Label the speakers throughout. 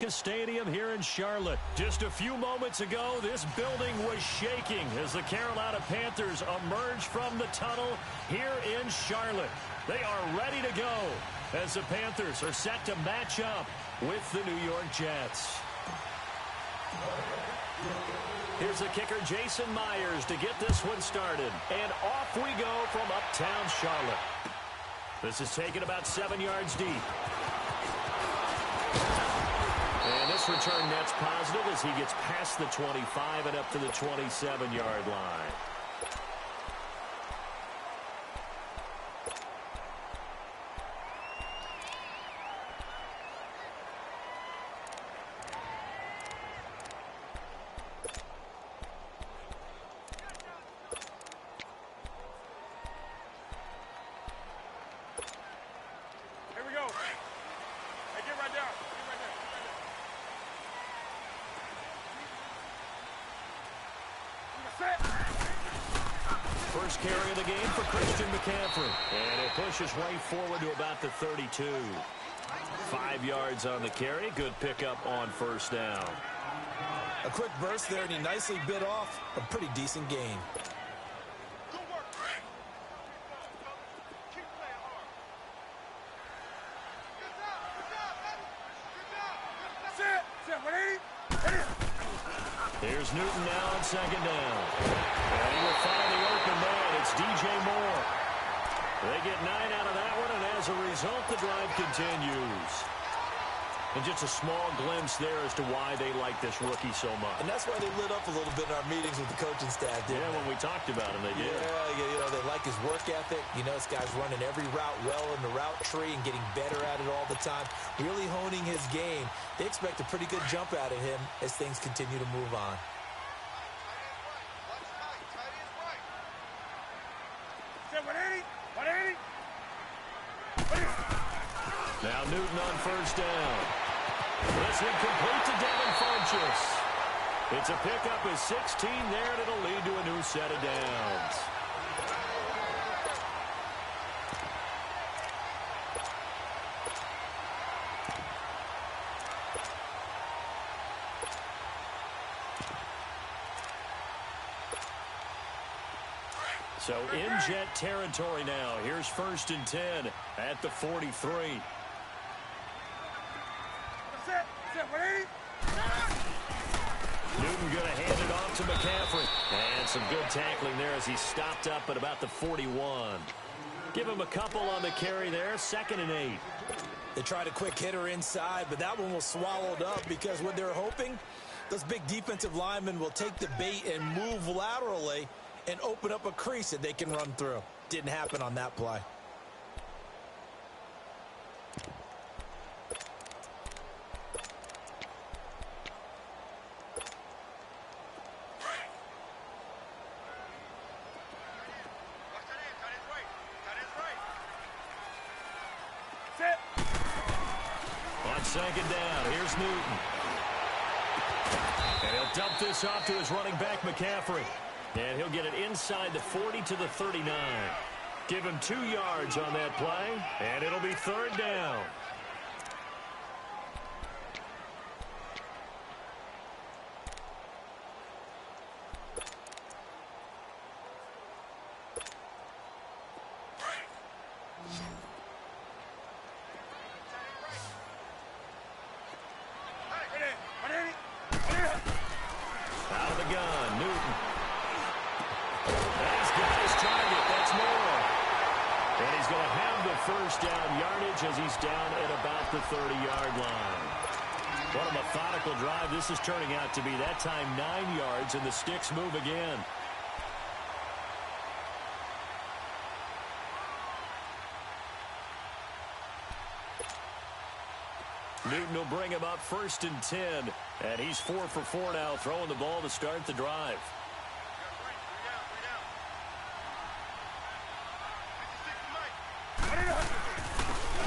Speaker 1: Stadium here in Charlotte. Just a few moments ago, this building was shaking as the Carolina Panthers emerged from the tunnel here in Charlotte. They are ready to go as the Panthers are set to match up with the New York Jets. Here's the kicker, Jason Myers, to get this one started. And off we go from uptown Charlotte. This is taken about 7 yards deep. And this return net's positive as he gets past the 25 and up to the 27-yard line.
Speaker 2: Here we go. Hey, get right down.
Speaker 1: First carry of the game for Christian McCaffrey. And it pushes right forward to about the 32. 5 yards on the carry. Good pickup on first down.
Speaker 3: A quick burst there, and he nicely bit off a pretty decent gain.
Speaker 2: Good work. Keep playing hard. Good job. Sit. 180.
Speaker 1: Here's Newton now on second down. And he will find the open man. It's DJ Moore. They get 9 out of that one, and as a result, the drive continues. And just a small glimpse there as to why they like this rookie so much.
Speaker 3: And that's why they lit up a little bit in our meetings with the coaching staff, didn't they?
Speaker 1: When we talked about him, they did.
Speaker 3: Yeah, they like his work ethic. You know, this guy's running every route well in the route tree and getting better at it all the time, really honing his game. They expect a pretty good jump out of him as things continue to move on.
Speaker 2: Sit 180. 180.
Speaker 1: Now Newton on first down. This one complete to Devin Funchess. It's a pickup of 16 there, and it'll lead to a new set of downs. So in Jet territory now. Here's 1st and 10 at the 43.
Speaker 2: Sit 180.
Speaker 1: Newton going to hand it off to McCaffrey. And some good tackling there as he stopped up at about the 41. Give him a couple on the carry there. 2nd and 8.
Speaker 3: They tried a quick hitter inside, but that one was swallowed up because what they're hoping, those big defensive linemen will take the bait and move laterally and open up a crease that they can run through. Didn't happen on that play.
Speaker 1: On 2nd down, here's Newton. And he'll dump this off to his running back, McCaffrey. And he'll get it inside the 40 to the 39. Give him 2 yards on that play, and it'll be 3rd down. Out of the gun, Newton. He's got his target. That's Moore. And he's going to have the first down yardage as he's down at about the 30-yard line. What a methodical drive this is turning out to be. That time 9 yards, and the sticks move again. Newton will bring him up 1st and 10. And he's 4 for 4 now, throwing the ball to start the drive.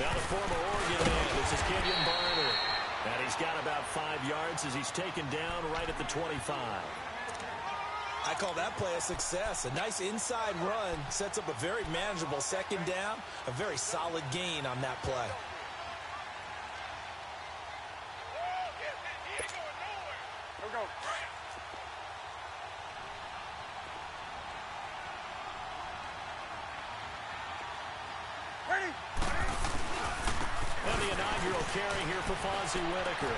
Speaker 1: Now the former Oregon man, this is Kenyon Barner. And he's got about 5 yards as he's taken down right at the 25.
Speaker 3: I call that play a success. A nice inside run sets up a very manageable 2nd down. A very solid gain on that play.
Speaker 1: inaugural carry here for Fonzie Whitaker.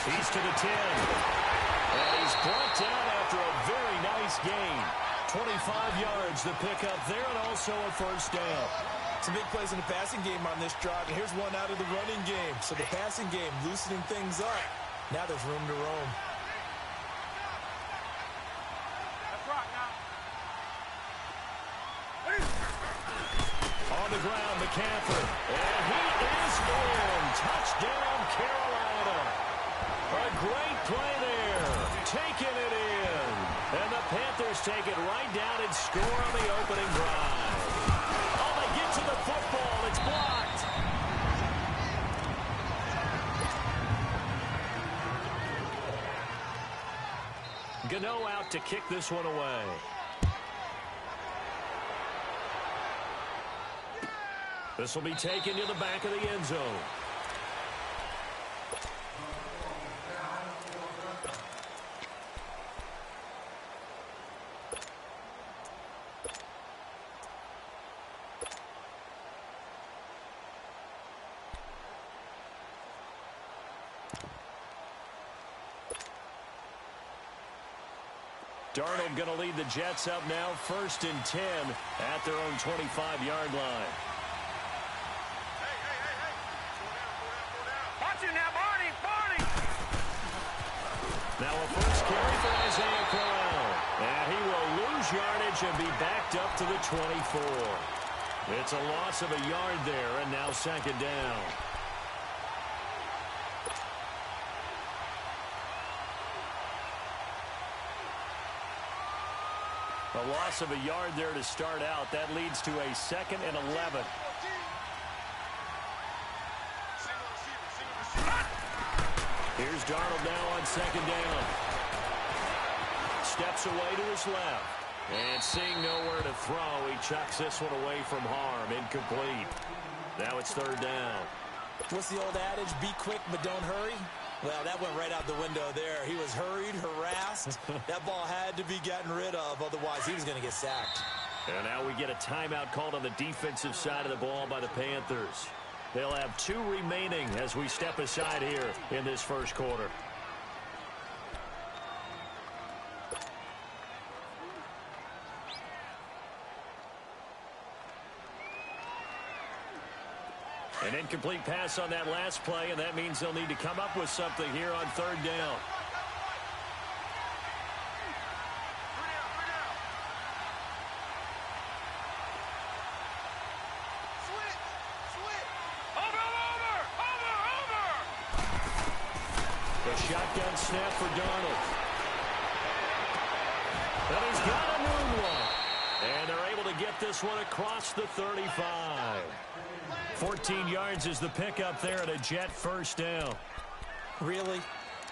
Speaker 1: He's to the 10. And he's brought down after a very nice gain. 25 yards the pickup there, and also a first down.
Speaker 3: Some big plays in the passing game on this drive, and here's one out of the running game. So the passing game loosening things up. Now there's room to roam.
Speaker 2: Let's rock now.
Speaker 1: On the ground, McCaffrey. And he is in. Touchdown, Carolina. A great play there. Taking it in. And the Panthers take it right down and score on the opening drive. Oh, they get to the football. It's blocked. Gano out to kick this one away. This will be taken to the back of the end zone. Darnold going to lead the Jets up now, 1st and 10 at their own 25-yard line.
Speaker 2: Watch it now, Barney!
Speaker 1: Now a first carry for Isaiah Crowell. And he will lose yardage and be backed up to the 24. It's a loss of a yard there, and now 2nd down. A loss of a yard there to start out. That leads to a 2nd and 11. Here's Darnold now on 2nd down. Steps away to his left. And seeing nowhere to throw, he chucks this one away from harm. Incomplete. Now it's 3rd down.
Speaker 3: What's the old adage? Be quick, but don't hurry. Well, that went right out the window there. He was hurried, harassed. That ball had to be gotten rid of, otherwise he was going to get sacked.
Speaker 1: And now we get a timeout called on the defensive side of the ball by the Panthers. They'll have 2 remaining as we step aside here in this first quarter. An incomplete pass on that last play, and that means they'll need to come up with something here on 3rd down. The shotgun snap for Darnold. And he's got a new one. And they're able to get this one across the 35. 14 yards is the pickup there, and a Jet first down.
Speaker 3: Really?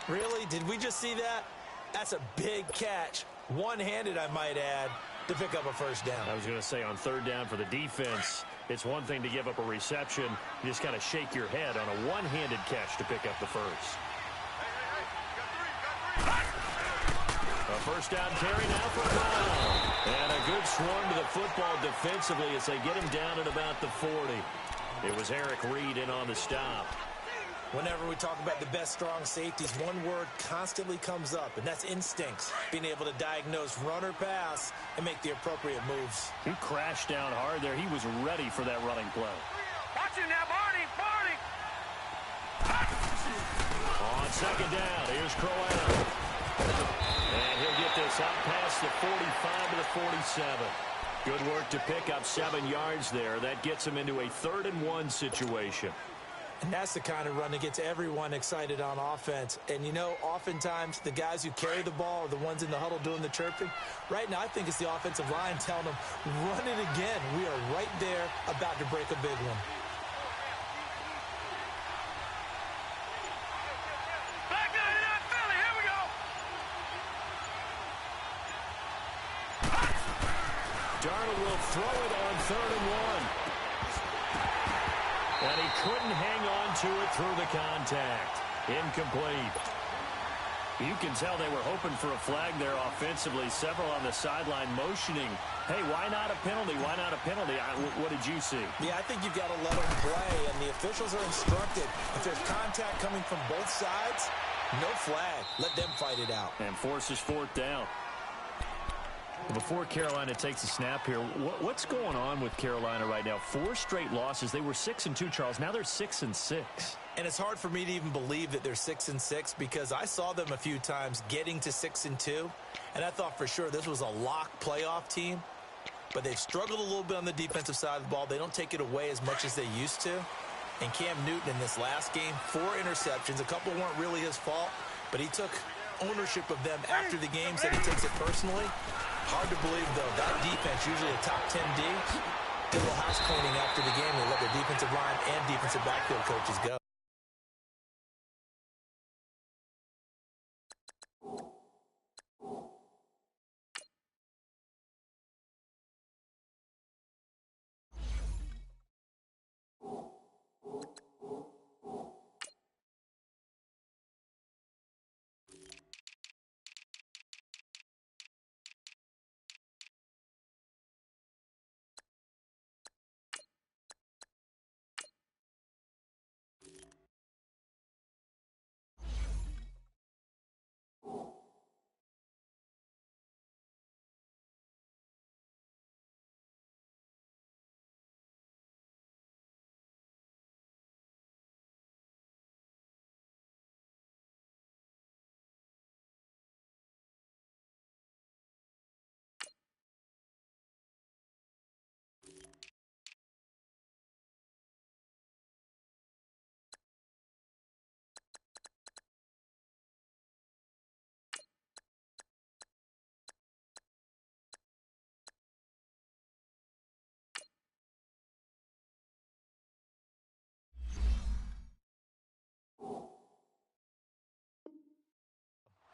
Speaker 3: Really? Did we just see that? That's a big catch. One-handed, I might add, to pick up a first down.
Speaker 1: I was going to say on 3rd down for the defense, it's one thing to give up a reception. You just kind of shake your head on a one-handed catch to pick up the first. A first down carry now for Brown. And a good swarm to the football defensively as they get him down at about the 40. It was Eric Reed in on the stop.
Speaker 3: Whenever we talk about the best strong safeties, one word constantly comes up, and that's instincts. Being able to diagnose run or pass and make the appropriate moves.
Speaker 1: He crashed down hard there. He was ready for that running play.
Speaker 2: Watch it now, Barney!
Speaker 1: On 2nd down, here's Crowell. And he'll get this out past the 45 to the 47. Good work to pick up 7 yards there. That gets him into a 3rd and 1 situation.
Speaker 3: And that's the kind of run that gets everyone excited on offense. And, you know, oftentimes the guys who carry the ball are the ones in the huddle doing the chirping. Right now, I think it's the offensive line telling them, run it again. We are right there about to break a big one.
Speaker 1: Darnold will throw it on 3rd and 1. And he couldn't hang on to it through the contact. Incomplete. You can tell they were hoping for a flag there offensively. Several on the sideline motioning, hey, why not a penalty? Why not a penalty? What did you see?
Speaker 3: Yeah, I think you've got to let them play, and the officials are instructed. If there's contact coming from both sides, no flag. Let them fight it out.
Speaker 1: And forces fourth down. Before Carolina takes a snap here, what's going on with Carolina right now? 4 straight losses. They were 6-2, Charles. Now they're 6-6.
Speaker 3: And it's hard for me to even believe that they're 6-6 because I saw them a few times getting to 6-2, and I thought for sure this was a lock playoff team. But they've struggled a little bit on the defensive side of the ball. They don't take it away as much as they used to. And Cam Newton in this last game, 4 interceptions. A couple weren't really his fault, but he took ownership of them after the game, said he takes it personally. Hard to believe, though, that defense, usually a top 10 D, did a little house cleaning after the game. They let their defensive line and defensive backfield coaches go.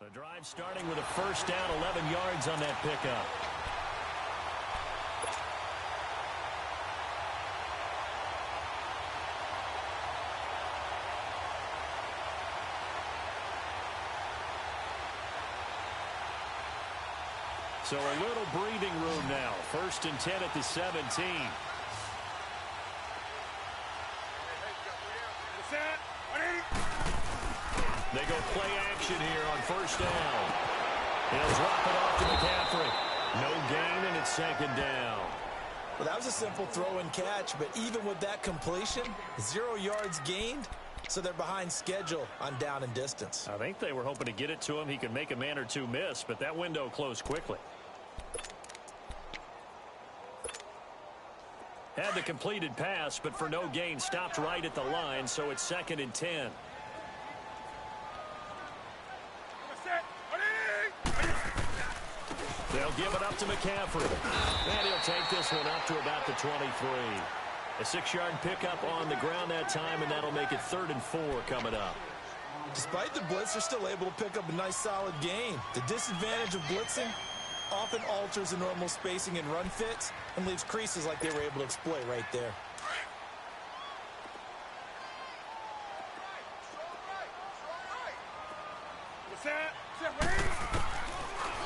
Speaker 1: The drive starting with a first down, 11 yards on that pickup. So a little breathing room now. 1st and 10 at the 17. They go play action here on first down. He'll drop it off to McCaffrey. No gain, and it's 2nd down.
Speaker 3: Well, that was a simple throw and catch, but even with that completion, 0 yards gained, so they're behind schedule on down and distance.
Speaker 1: I think they were hoping to get it to him. He could make a man or two miss, but that window closed quickly. Had the completed pass, but for no gain, stopped right at the line, so it's 2nd and 10. They'll give it up to McCaffrey. And he'll take this one up to about the 23. A 6-yard pickup on the ground that time, and that'll make it 3rd and 4 coming up.
Speaker 3: Despite the blitz, they're still able to pick up a nice solid gain. The disadvantage of blitzing often alters the normal spacing and run fits and leaves creases like they were able to exploit right there.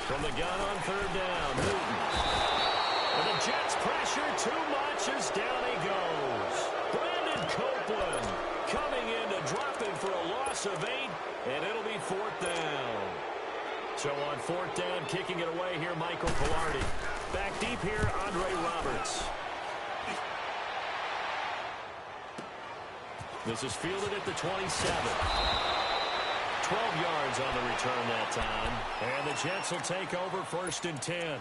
Speaker 1: From the gun on 3rd down, Newton. And the Jets pressure too much as down he goes. Brandon Copeland coming in to drop him for a loss of 8, and it'll be 4th down. So on 4th down, kicking it away here, Michael Pilardi. Back deep here, Andre Roberts. This is fielded at the 27. 12 yards on the return that time. And the Jets will take over 1st and 10.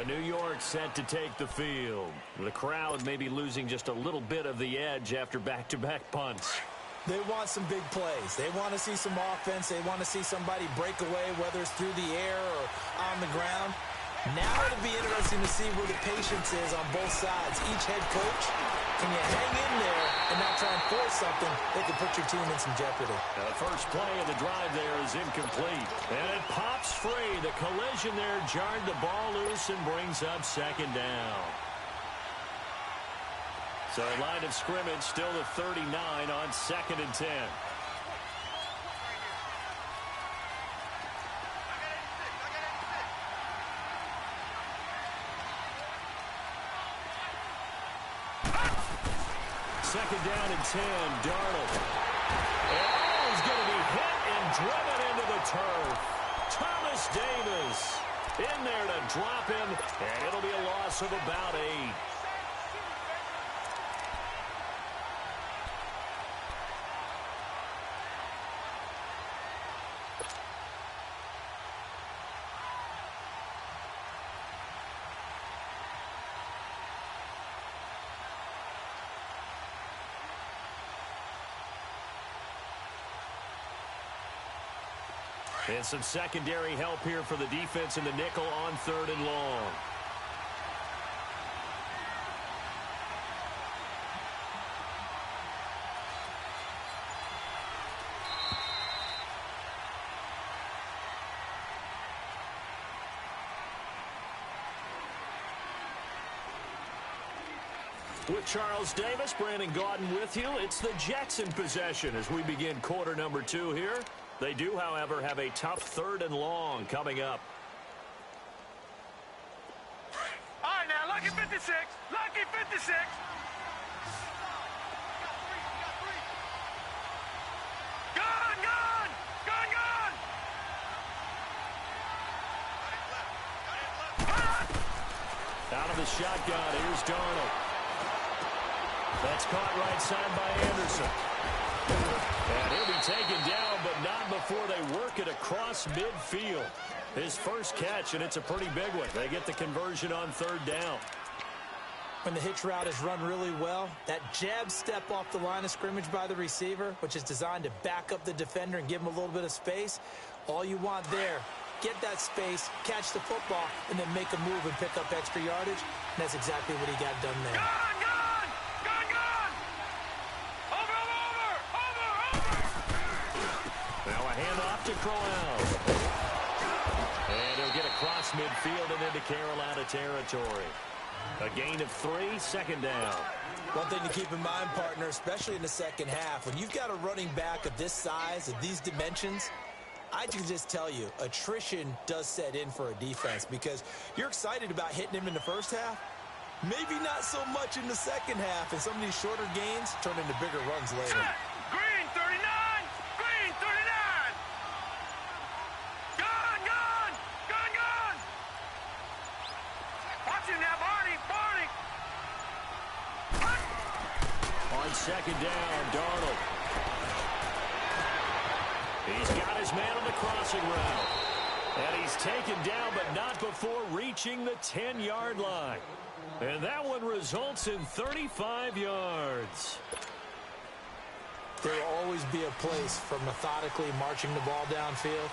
Speaker 1: New York set to take the field. The crowd may be losing just a little bit of the edge after back-to-back punts.
Speaker 3: They want some big plays. They want to see some offense. They want to see somebody break away, whether it's through the air or on the ground. Now it'll be interesting to see where the patience is on both sides. Each head coach, can you hang in there and not try and force something that could put your team in some jeopardy?
Speaker 1: The first play of the drive there is incomplete. And it pops free. The collision there jarred the ball loose and brings up 2nd down. So line of scrimmage still the 39 on 2nd and 10. second down and 10. Darnold. And he's going to be hit and driven into the turf. Thomas Davis in there to drop him, and it'll be a loss of about 8. And some secondary help here for the defense in the nickel on 3rd and long. With Charles Davis, Brandon Gaudin with you. It's the Jets in possession as we begin quarter number 2 here. They do, however, have a tough 3rd and long coming up.
Speaker 2: All right, now, lucky 56. Lucky 56. Gone, gone. Gone, gone.
Speaker 1: Out of the shotgun, here's Darnold. That's caught right side by Anderson. And he'll be taken down, but not before they work it across midfield. His first catch, and it's a pretty big one. They get the conversion on 3rd down.
Speaker 3: When the hitch route is run really well, that jab step off the line of scrimmage by the receiver, which is designed to back up the defender and give him a little bit of space, all you want there, get that space, catch the football, and then make a move and pick up extra yardage. And that's exactly what he got done there.
Speaker 2: Gone, gone. Gone, gone. Over, over, over, over.
Speaker 1: Now a handoff to Crowell. And he'll get across midfield and into Carolina territory. A gain of 3, 2nd down.
Speaker 3: One thing to keep in mind, partner, especially in the second half, when you've got a running back of this size, of these dimensions, I can just tell you, attrition does set in for a defense because you're excited about hitting him in the first half. Maybe not so much in the second half, and some of these shorter gains turn into bigger runs later.
Speaker 2: Set. Green 39. Green 39. Gone, gone. Gone, gone. Watch him now, Barney. Barney.
Speaker 1: On 2nd down, Darnold. He's got his man on the crossing route. And he's taken down, but not before reaching the 10-yard line. And that one results in 35 yards.
Speaker 3: There will always be a place for methodically marching the ball downfield.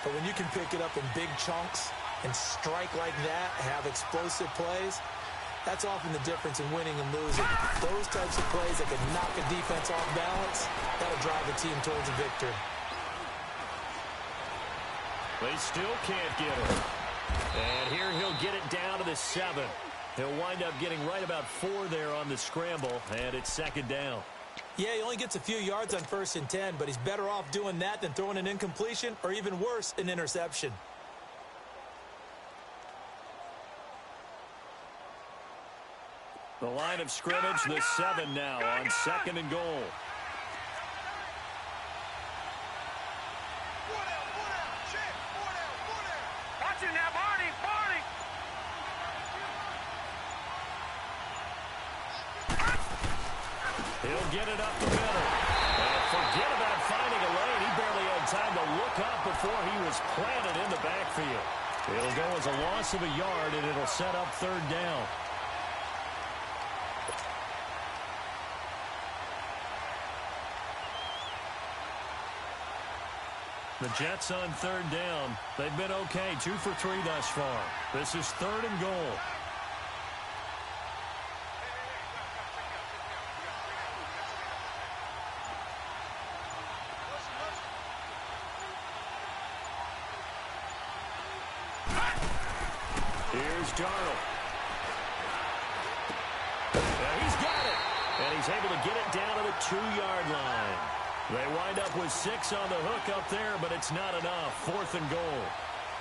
Speaker 3: But when you can pick it up in big chunks and strike like that, have explosive plays, that's often the difference in winning and losing. Those types of plays that can knock a defense off balance, that'll drive a team towards a victory.
Speaker 1: They still can't get him. And here he'll get it down to the 7. He'll wind up getting right about 4 there on the scramble, and it's 2nd down.
Speaker 3: Yeah, he only gets a few yards on 1st and 10, but he's better off doing that than throwing an incompletion or even worse, an interception.
Speaker 1: The line of scrimmage, the 7 now on 2nd and goal.
Speaker 2: Watch him now, Barney. Barney.
Speaker 1: He'll get it up the middle. And forget about finding a lane. He barely had time to look up before he was planted in the backfield. It'll go as a loss of a yard, and it'll set up 3rd down. The Jets on 3rd down. They've been okay, 2 for 3 thus far. This is 3rd and goal. Here's Darnold. And he's got it. And he's able to get it down to the 2-yard line. They wind up with 6 on the hook up there, but it's not enough. 4th and goal.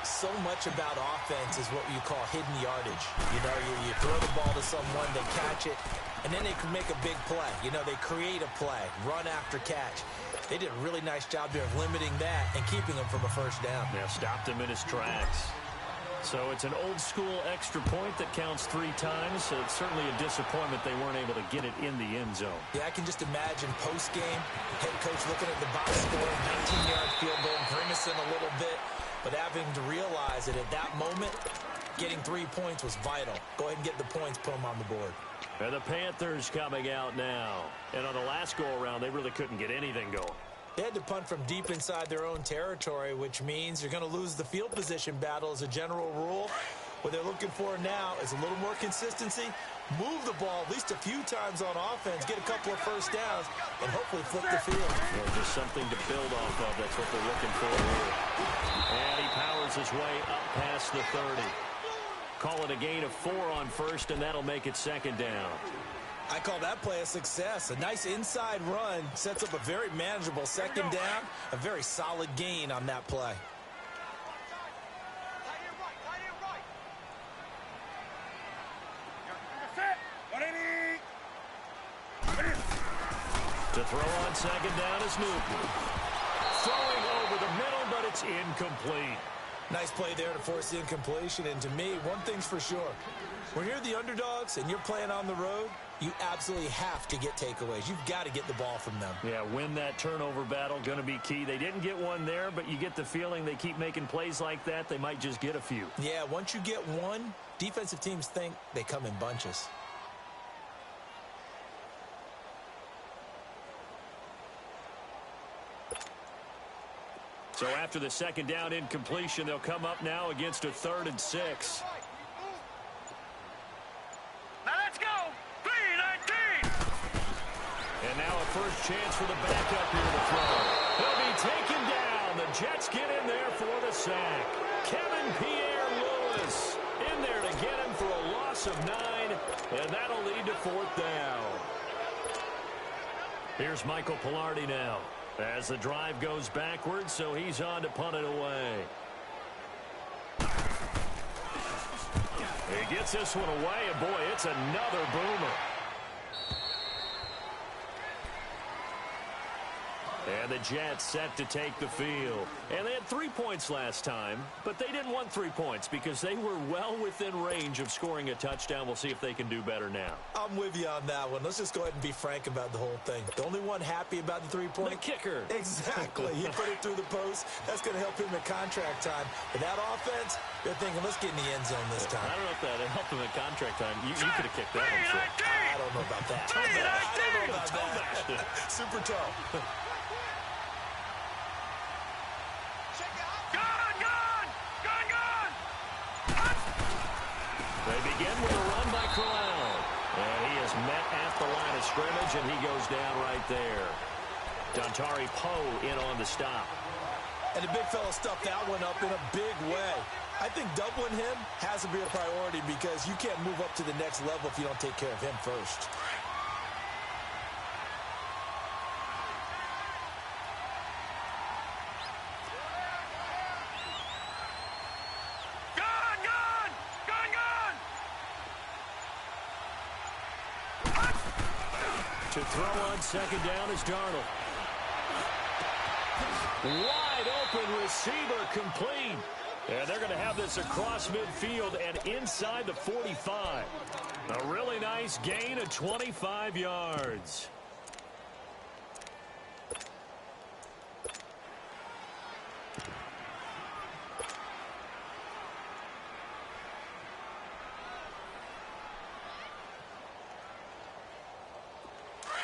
Speaker 3: So much about offense is what you call hidden yardage. You know, you throw the ball to someone, they catch it, and then they can make a big play. You know, they create a play, run after catch. They did a really nice job there of limiting that and keeping him from a first down.
Speaker 1: Yeah, stopped him in his tracks. So it's an old-school extra point that counts 3 times. So it's certainly a disappointment they weren't able to get it in the end zone.
Speaker 3: Yeah, I can just imagine post-game, head coach looking at the box score, 19-yard field goal, grimacing a little bit, but having to realize that at that moment, getting 3 points was vital. Go ahead and get the points, put them on the board.
Speaker 1: And the Panthers coming out now. And on the last go-around, they really couldn't get anything going.
Speaker 3: They had to punt from deep inside their own territory, which means you're going to lose the field position battle as a general rule. What they're looking for now is a little more consistency, move the ball at least a few times on offense, get a couple of first downs, and hopefully flip the field.
Speaker 1: Yeah, just something to build off of. That's what they're looking for here. And he powers his way up past the 30. Call it a gain of 4 on first, and that'll make it second down.
Speaker 3: I call that play a success. A nice inside run sets up a very manageable second down, a very solid gain on that play.
Speaker 1: To throw on second down is Newton. Throwing over the middle, but it's incomplete.
Speaker 3: Nice play there to force the incompletion. And to me, one thing's for sure. When you're the underdogs and you're playing on the road, you absolutely have to get takeaways. You've got to get the ball from them.
Speaker 1: Yeah, win that turnover battle, going to be key. They didn't get one there, but you get the feeling they keep making plays like that, they might just get a few.
Speaker 3: Yeah, once you get one, defensive teams think they come in bunches.
Speaker 1: So after the second down incompletion, they'll come up now against a 3rd and 6.
Speaker 2: Now let's go. 3-19.
Speaker 1: And now a first chance for the backup here to throw. He'll be taken down. The Jets get in there for the sack. Kevin Pierre-Louis in there to get him for a loss of 9, and that'll lead to 4th down. Here's Michael Pilardi now as the drive goes backwards, so he's on to punt it away. He gets this one away, and boy, it's another boomer. And the Jets set to take the field. And they had 3 points last time, but they didn't want 3 points because they were well within range of scoring a touchdown. We'll see if they can do better now.
Speaker 3: I'm with you on that one. Let's just go ahead and be frank about the whole thing. The only one happy about the 3-point?
Speaker 1: The kicker.
Speaker 3: Exactly. He put it through the post. That's going to help him in contract time. But that offense, they're thinking, let's get in the end zone this time.
Speaker 1: I don't know if that helped him in contract time. You could have kicked that one, sure.
Speaker 3: I don't know about that. I don't know about that. Super tall.
Speaker 1: They begin with a run by Colin. And he is met at the line of scrimmage, and he goes down right there. Dontari Poe in on the stop.
Speaker 3: And the big fella stuffed that one up in a big way. I think doubling him has to be a priority because you can't move up to the next level if you don't take care of him first.
Speaker 1: To throw on second down is Darnold. Wide open receiver complete. And they're going to have this across midfield and inside the 45. A really nice gain of 25 yards.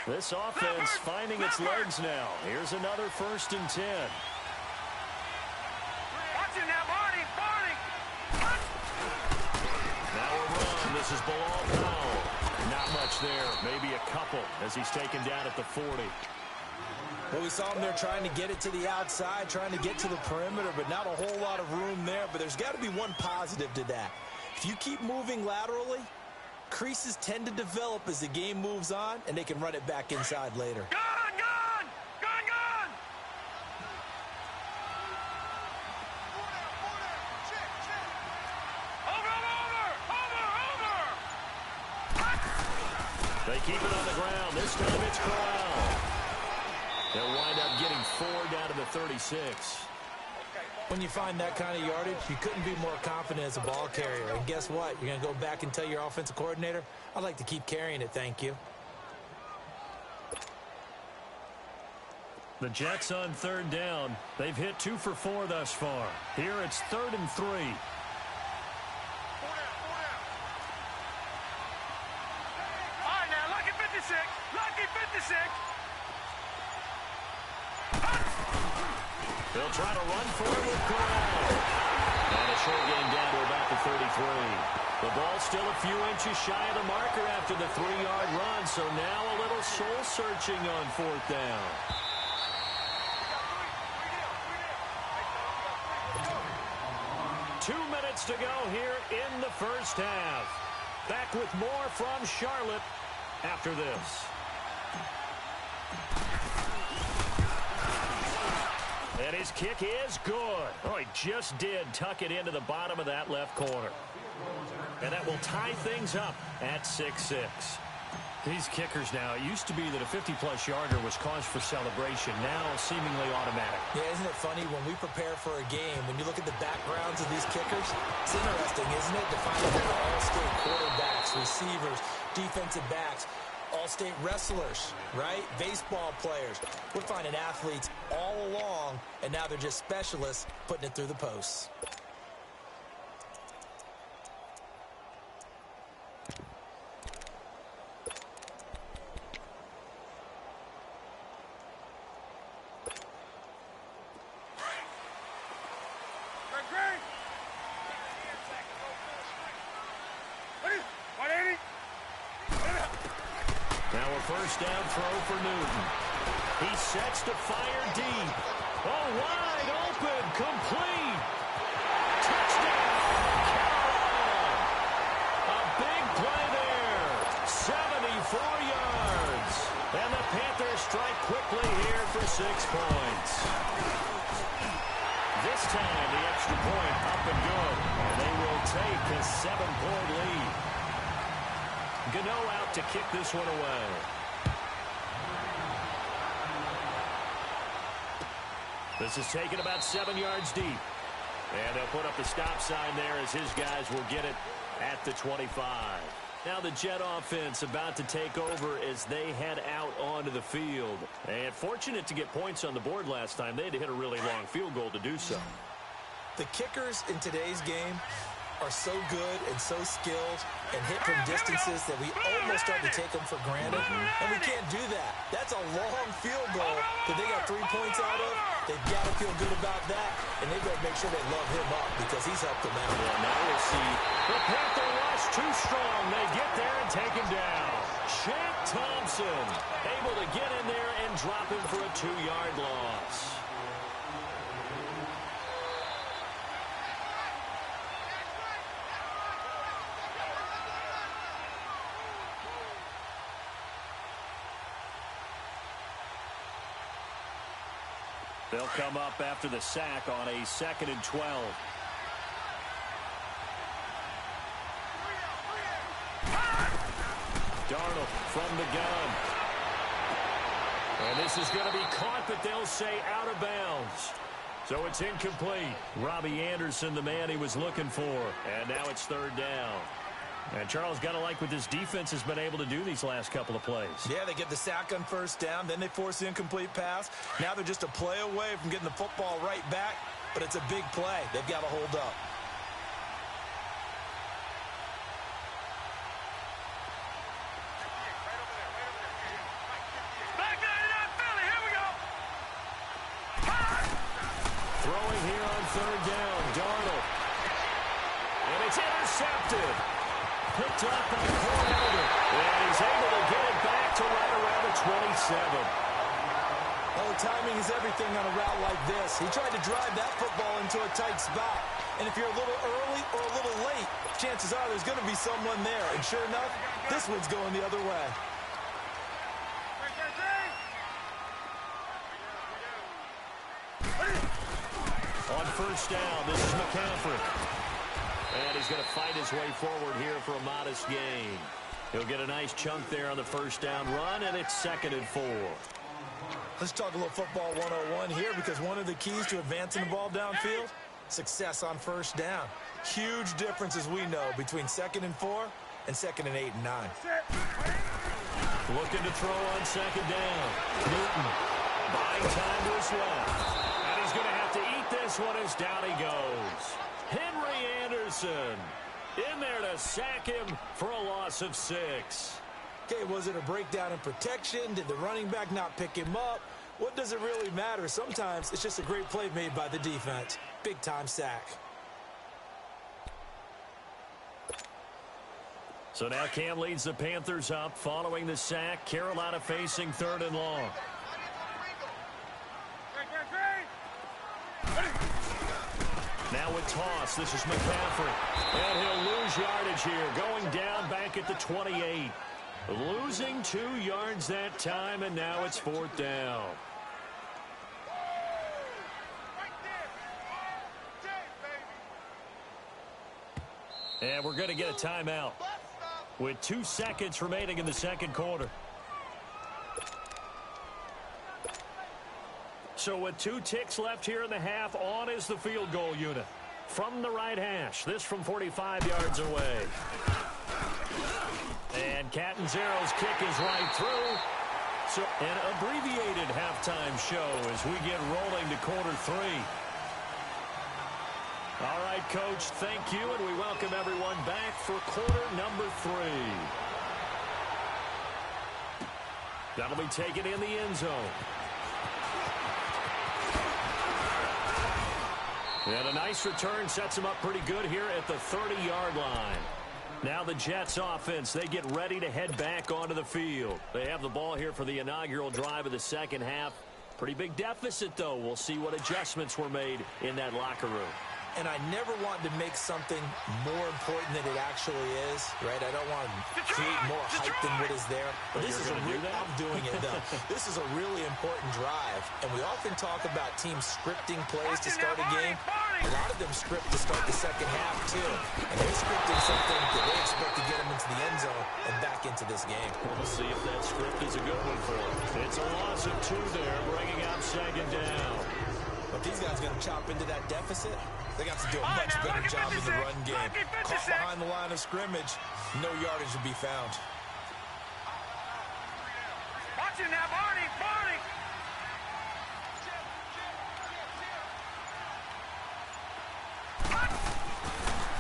Speaker 1: This offense finding its legs now. Here's another 1st and 10.
Speaker 2: Watch it now, Barney.
Speaker 1: Now a run. This is Bilal Powell. Not much there. Maybe a couple as he's taken down at the 40.
Speaker 3: Well, we saw him there trying to get it to the outside, trying to get to the perimeter, but not a whole lot of room there. But there's got to be one positive to that. If you keep moving laterally, creases tend to develop as the game moves on, and they can run it back inside later.
Speaker 2: Gun!
Speaker 1: They keep it on the ground. This time it's Corral. They'll wind up getting 4 down to the 36.
Speaker 3: When you find that kind of yardage, you couldn't be more confident as a ball carrier. And guess what? You're going to go back and tell your offensive coordinator, I'd like to keep carrying it, thank you.
Speaker 1: The Jets on 3rd down. They've hit 2 for 4 thus far. Here it's 3rd and 3.
Speaker 2: Lucky 56! Lucky 56!
Speaker 1: They'll try to run for it with Corral. And a short gain down to about the 33. The ball's still a few inches shy of the marker after the 3-yard run, so now a little soul-searching on 4th down. Two minutes to go here in the first half. Back with more from Charlotte after this. And his kick is good. Oh, he just did tuck it into the bottom of that left corner. And that will tie things up at 6-6. These kickers now, it used to be that a 50-plus yarder was cause for celebration. Now seemingly automatic.
Speaker 3: Yeah, isn't it funny when we prepare for a game, when you look at the backgrounds of these kickers, it's interesting, isn't it, to find out they're all-state quarterbacks, receivers, defensive backs, all-state wrestlers, right? Baseball players. We're finding athletes all along, and now they're just specialists putting it through the posts.
Speaker 1: First down throw for Newton. He sets to fire deep. Oh, wide open, complete. Touchdown, Carolina. A big play there. 74 yards. And the Panthers strike quickly here for 6 points. This time, the extra point up and good. And they will take a 7-point lead. Gano out to kick this one away. This is taken about 7 yards deep. And they'll put up the stop sign there as his guys will get it at the 25. Now the Jet offense about to take over as they head out onto the field. And fortunate to get points on the board last time. They had to hit a really long field goal to do so.
Speaker 3: The kickers in today's game are so good and so skilled and hit from distances that we almost start to take them for granted. And we can't do that. That's a long field goal that they got 3 points out of. They've got to feel good about that, and they've got to make sure they love him up because he's helped them out.
Speaker 1: Yeah, now we'll see. The Panther rush too strong. They get there and take him down. Shaq Thompson able to get in there and drop him for a 2-yard loss. They'll come up after the sack on a 2nd and 12. Darnold from the gun. And this is going to be caught, but they'll say out of bounds. So it's incomplete. Robbie Anderson, the man he was looking for. And now it's 3rd down. And Charles, got to like what this defense has been able to do these last couple of plays.
Speaker 3: Yeah, they get the sack on 1st down, then they force the incomplete pass. Now they're just a play away from getting the football right back, but it's a big play. They've got to hold up.
Speaker 1: Throwing here on 3rd down, Darnold. And it's intercepted. Picked up by Corral. And he's able to get it back to right around the 27.
Speaker 3: Well, timing is everything on a route like this. He tried to drive that football into a tight spot. And if you're a little early or a little late, chances are there's going to be someone there. And sure enough, this one's going the other way.
Speaker 1: On 1st down, this is McCaffrey. And he's going to fight his way forward here for a modest gain. He'll get a nice chunk there on the first down run, and it's 2nd and 4.
Speaker 3: Let's talk a little football 101 here, because one of the keys to advancing the ball downfield, success on first down. Huge difference, as we know, between 2nd and 4 and 2nd and 8 and 9.
Speaker 1: Looking to throw on 2nd down. Newton buying time to his left. And he's going to have to eat this one as down he goes. Henry Anderson in there to sack him for a loss of 6.
Speaker 3: Okay, was it a breakdown in protection? Did the running back not pick him up? What does it really matter? Sometimes it's just a great play made by the defense. Big-time sack.
Speaker 1: So now Cam leads the Panthers up following the sack. Carolina facing 3rd and long. Now with toss, this is McCaffrey. And he'll lose yardage here, going down back at the 28. Losing 2 yards that time, and now it's 4th down. And we're going to get a timeout with 2 seconds remaining in the 2nd quarter. So with 2 ticks left here in the half, on is the field goal unit. From the right hash, this from 45 yards away. And Catanzaro's kick is right through. So an abbreviated halftime show as we get rolling to quarter 3. All right, Coach, thank you, and we welcome everyone back for quarter number 3. That'll be taken in the end zone. And a nice return sets him up pretty good here at the 30-yard line. Now the Jets offense, they get ready to head back onto the field. They have the ball here for the inaugural drive of the 2nd half. Pretty big deficit, though. We'll see what adjustments were made in that locker room.
Speaker 3: And I never want to make something more important than it actually is, right? I don't want to create more hype than what is there. But this is I'm doing it, though. This is a really important drive. And we often talk about teams scripting plays to start a game. A lot of them script to start the 2nd half, too. And they're scripting something that they expect to get them into the end zone and back into this game.
Speaker 1: We'll see if that script is a good one for them. It's a loss of 2 there, bringing up 2nd down.
Speaker 3: But these guys going to chop into that deficit. They got to do a much better job in the run game. Caught behind the line of scrimmage, no yardage to be found.
Speaker 2: Watch it now, Barney!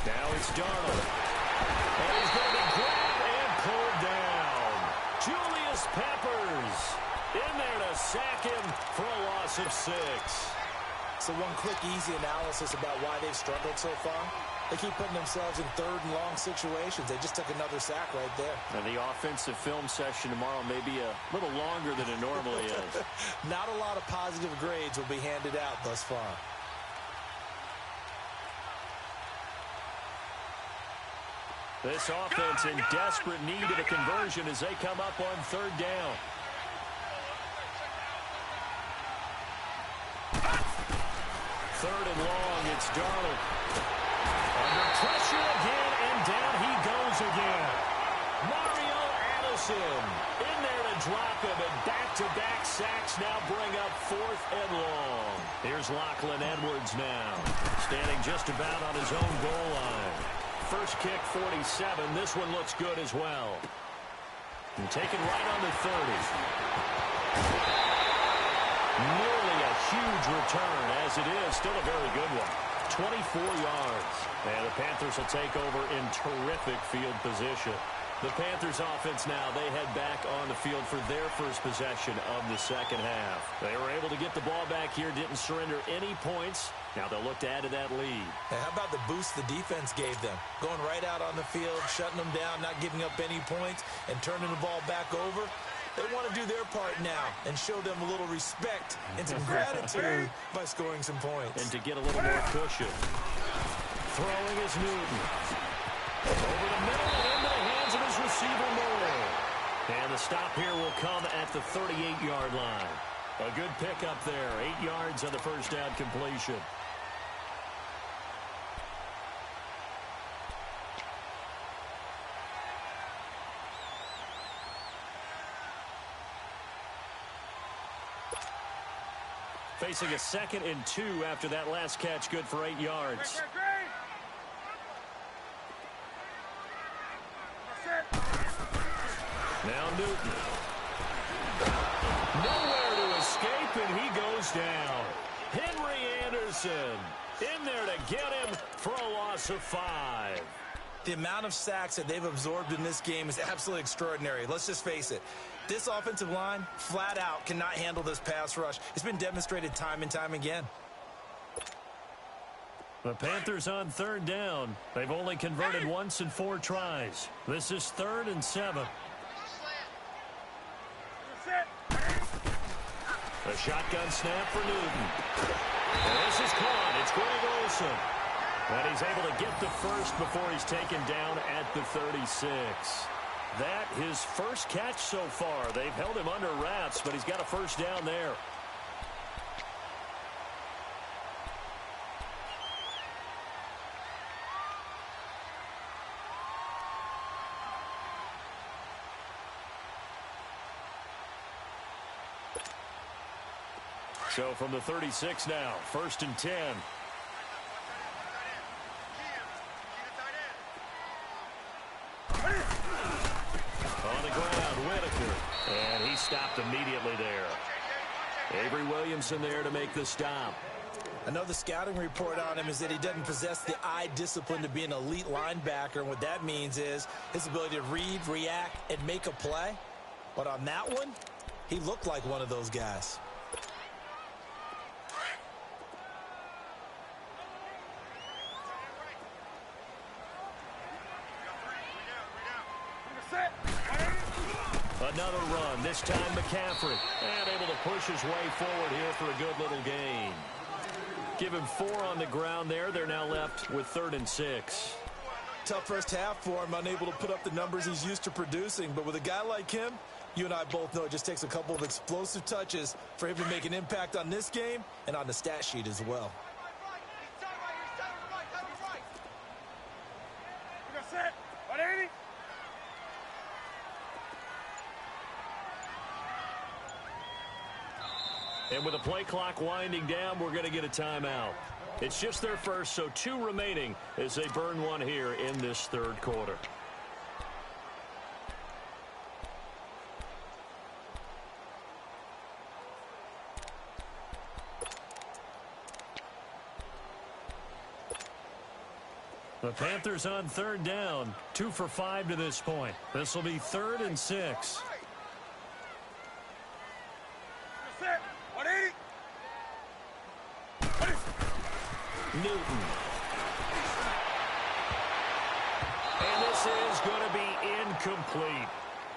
Speaker 1: Now it's Darnold. And he's going to be grabbed and pulled down. Julius Peppers in there to sack him for a loss of 6.
Speaker 3: So one quick, easy analysis about why they've struggled so far. They keep putting themselves in 3rd and long situations. They just took another sack right there.
Speaker 1: And the offensive film session tomorrow may be a little longer than it normally is.
Speaker 3: Not a lot of positive grades will be handed out thus far.
Speaker 1: This offense in desperate need of a conversion as they come up on 3rd down. Third and long, it's Darnold. Under pressure again, and down he goes again. Mario Addison in there to drop him, and back-to-back sacks now bring up 4th and long. Here's Lachlan Edwards now, standing just about on his own goal line. First kick, 47. This one looks good as well. And taken right on the 30. Nearly a huge return, as it is. Still a very good one. 24 yards. And the Panthers will take over in terrific field position. The Panthers offense now, they head back on the field for their first possession of the 2nd half. They were able to get the ball back here, didn't surrender any points. Now they'll look to add to that lead.
Speaker 3: And how about the boost the defense gave them? Going right out on the field, shutting them down, not giving up any points, and turning the ball back over. They want to do their part now and show them a little respect and some gratitude by scoring some points.
Speaker 1: And to get a little more cushion. Throwing is Newton. Over the middle and into the hands of his receiver, Moore. And the stop here will come at the 38-yard line. A good pickup there. 8 yards on the first down completion. Facing a 2nd and 2 after that last catch, good for 8 yards. Now Newton. Nowhere to escape, and he goes down. Henry Anderson in there to get him for a loss of 5.
Speaker 3: The amount of sacks that they've absorbed in this game is absolutely extraordinary. Let's just face it. This offensive line, flat out, cannot handle this pass rush. It's been demonstrated time and time again.
Speaker 1: The Panthers on 3rd down. They've only converted once in 4 tries. This is 3rd and 7. A shotgun snap for Newton. And this is caught. It's Greg Olsen. And he's able to get the first before he's taken down at the 36. That his first catch so far. They've held him under wraps, but he's got a first down there. So from the 36 now, 1st and 10. On the ground, Whitaker. And he stopped immediately there. Avery Williamson there to make the stop.
Speaker 3: I know the scouting report on him is that he doesn't possess the eye discipline to be an elite linebacker. And what that means is his ability to read, react, and make a play. But on that one, he looked like one of those guys.
Speaker 1: Another run, this time McCaffrey. And able to push his way forward here for a good little gain. Give him 4 on the ground there. They're now left with 3rd and 6.
Speaker 3: Tough first half for him, unable to put up the numbers he's used to producing. But with a guy like him, you and I both know it just takes a couple of explosive touches for him to make an impact on this game and on the stat sheet as well.
Speaker 1: And with the play clock winding down, we're going to get a timeout. It's just their first, so 2 remaining as they burn one here in this 3rd quarter. The Panthers on 3rd down, 2 for 5 to this point. This will be 3rd and 6. Newton. And this is going to be incomplete.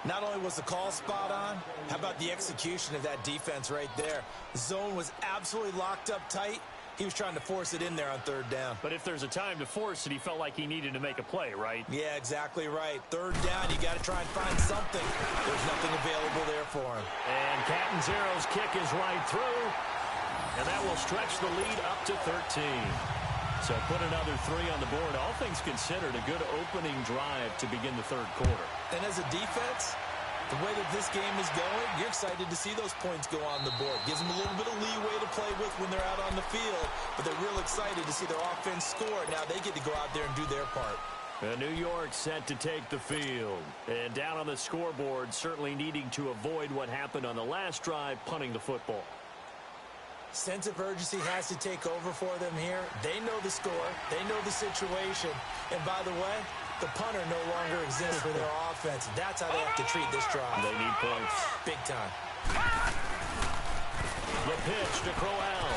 Speaker 3: Not only was the call spot on, how about the execution of that defense right there? The zone was absolutely locked up tight. He was trying to force it in there on 3rd down.
Speaker 1: But if there's a time to force it, he felt like he needed to make a play, right?
Speaker 3: Yeah, exactly right. 3rd down, you got to try and find something. There's nothing available there for him.
Speaker 1: And Catanzaro's kick is right through. And that will stretch the lead up to 13. So put another 3 on the board. All things considered, a good opening drive to begin the 3rd quarter.
Speaker 3: And as a defense, the way that this game is going, you're excited to see those points go on the board. Gives them a little bit of leeway to play with when they're out on the field. But they're real excited to see their offense score. Now they get to go out there and do their part.
Speaker 1: New York set to take the field. And down on the scoreboard, certainly needing to avoid what happened on the last drive, punting the football.
Speaker 3: Sense of urgency has to take over for them here. They know the score. They know the situation. And by the way, the punter no longer exists for their offense. That's how they have to treat this drive.
Speaker 1: They need points.
Speaker 3: Big time.
Speaker 1: The pitch to Crowell.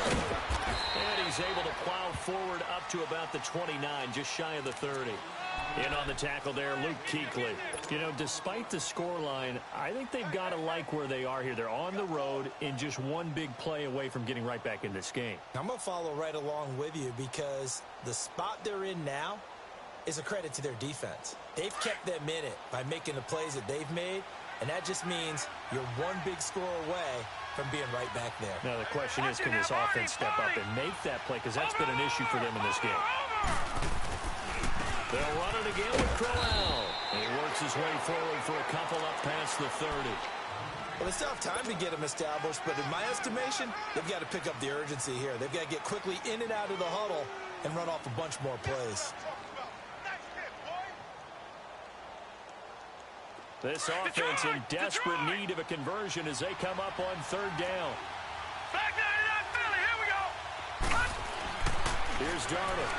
Speaker 1: And he's able to plow forward up to about the 29, just shy of the 30. In on the tackle there, Luke Kuechly. You know, despite the scoreline, I think they've got to like where they are here. They're on the road and just one big play away from getting right back in this game.
Speaker 3: I'm going to follow right along with you because the spot they're in now is a credit to their defense. They've kept them in it by making the plays that they've made, and that just means you're one big score away from being right back there.
Speaker 1: Now the question is, can this offense step up and make that play? Because that's been an issue for them in this game. They'll run it again with Crowell. And he works his way forward for a couple up past the 30.
Speaker 3: Well, they still have time to get them established, but in my estimation, they've got to pick up the urgency here. They've got to get quickly in and out of the huddle and run off a bunch more plays.
Speaker 1: This offense in desperate need of a conversion as they come up on third down.
Speaker 2: Back 99 Philly, here we go.
Speaker 1: Here's Darnold.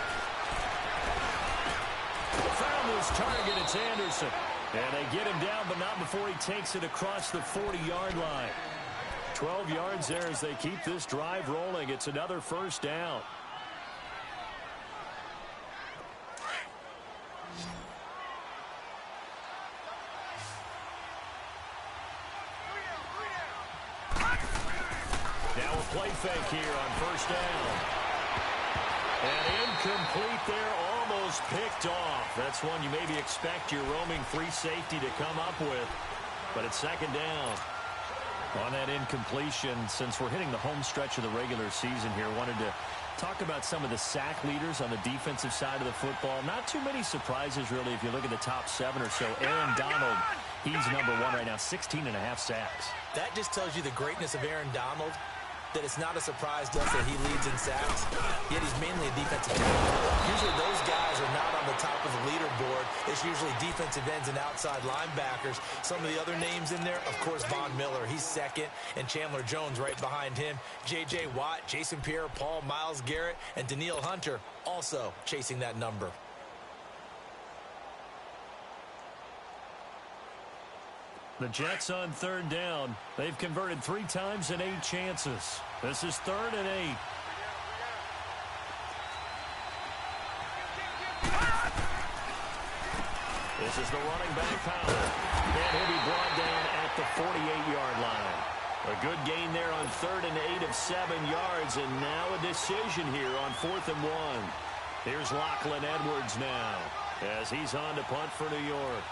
Speaker 1: Found his target, it's Anderson. And they get him down, but not before he takes it across the 40-yard line. 12 yards there as they keep this drive rolling. It's another first down. Now a play fake here on first down. And incomplete there, almost picked off. That's one you maybe expect your roaming free safety to come up with. But it's second down. On that incompletion, since we're hitting the home stretch of the regular season here, wanted to talk about some of the sack leaders on the defensive side of the football. Not too many surprises, really, if you look at the top 7 or so. Aaron Donald, he's number 1 right now, 16.5 sacks.
Speaker 3: That just tells you the greatness of Aaron Donald, that it's not a surprise to us that he leads in sacks, yet he's mainly a defensive end. Usually those guys are not on the top of the leaderboard. It's usually defensive ends and outside linebackers. Some of the other names in there, of course, Von Miller, he's second, and Chandler Jones right behind him. J.J. Watt, Jason Pierre-Paul, Myles Garrett, and Danielle Hunter also chasing that number.
Speaker 1: The Jets on third down. They've converted 3 times in 8 chances. This is 3rd and 8. This is the running back Powell. And he'll be brought down at the 48-yard line. A good gain there on 3rd and 8 of 7 yards. And now a decision here on 4th and 1. Here's Lachlan Edwards now as he's on to punt for New York.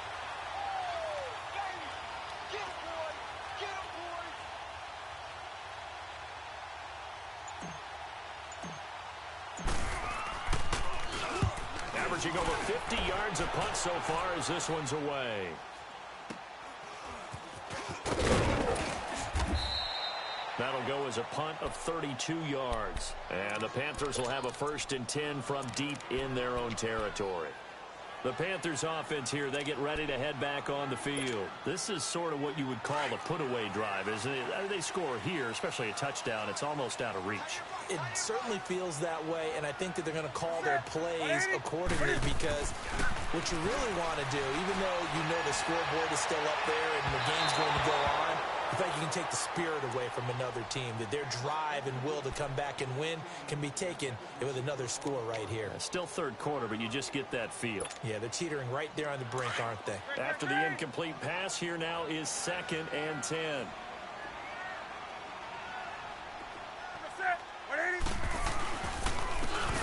Speaker 1: Averaging over 50 yards a punt so far as this one's away. That'll go as a punt of 32 yards. And the Panthers will have a 1st and 10 from deep in their own territory. The Panthers offense here, they get ready to head back on the field. This is sort of what you would call a put-away drive, isn't it? They score here, especially a touchdown. It's almost out of reach.
Speaker 3: It certainly feels that way, and I think that they're going to call their plays accordingly, because what you really want to do, even though you know the scoreboard is still up there and the game's going to go on, in fact, you can take the spirit away from another team, that their drive and will to come back and win can be taken with another score right here.
Speaker 1: Still 3rd quarter, but you just get that feel.
Speaker 3: Yeah, they're teetering right there on the brink, aren't they?
Speaker 1: After the incomplete pass, here now is 2nd and 10.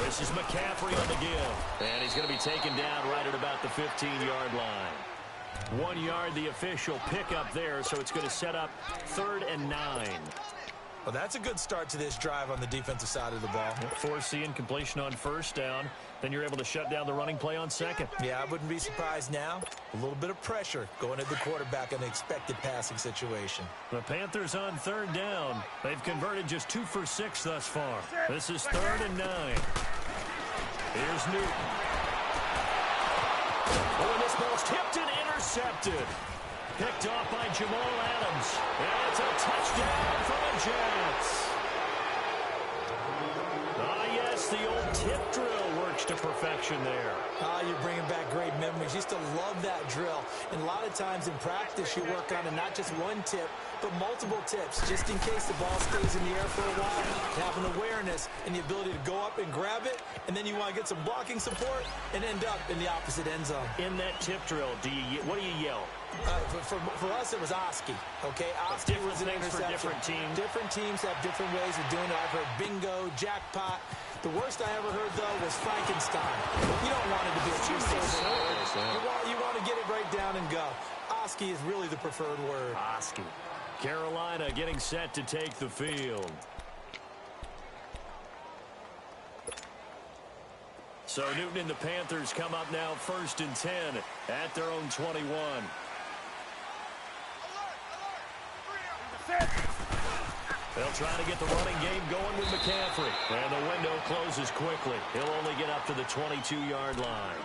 Speaker 1: This is McCaffrey on the give. And he's going to be taken down right at about the 15-yard line. 1 yard, the official pickup there, so it's going to set up 3rd and 9.
Speaker 3: Well, that's a good start to this drive on the defensive side of the ball.
Speaker 1: Force the incompletion on 1st down. Then you're able to shut down the running play on 2nd.
Speaker 3: Yeah, I wouldn't be surprised now. A little bit of pressure going at the quarterback in an expected passing situation.
Speaker 1: The Panthers on 3rd down. They've converted just 2 for 6 thus far. This is 3rd and 9. Here's Newton. Oh, and this ball's tipped and intercepted. Picked off by Jamal Adams. And it's a touchdown for the Jets. Ah, yes, the old tip drill works to perfection there.
Speaker 3: Ah, you're bringing back great memories. Used to love that drill. And a lot of times in practice, you work on it, not just one tip, but multiple tips, just in case the ball stays in the air for a while. You have an awareness and the ability to go up and grab it, and then you want to get some blocking support and end up in the opposite end zone.
Speaker 1: In that tip drill, what do you yell?
Speaker 3: For us, it was Oski. Okay, Oski was an interception.
Speaker 1: For different teams.
Speaker 3: Different teams have different ways of doing it. I've heard bingo, jackpot. The worst I ever heard, though, was Frankenstein. You don't want it to be a two-syllable. You want to get it right down and go. Oski is really the preferred word.
Speaker 1: Oski. Carolina getting set to take the field. So Newton and the Panthers come up now 1st and 10 at their own 21. They'll try to get the running game going with McCaffrey. And the window closes quickly. He'll only get up to the 22-yard line.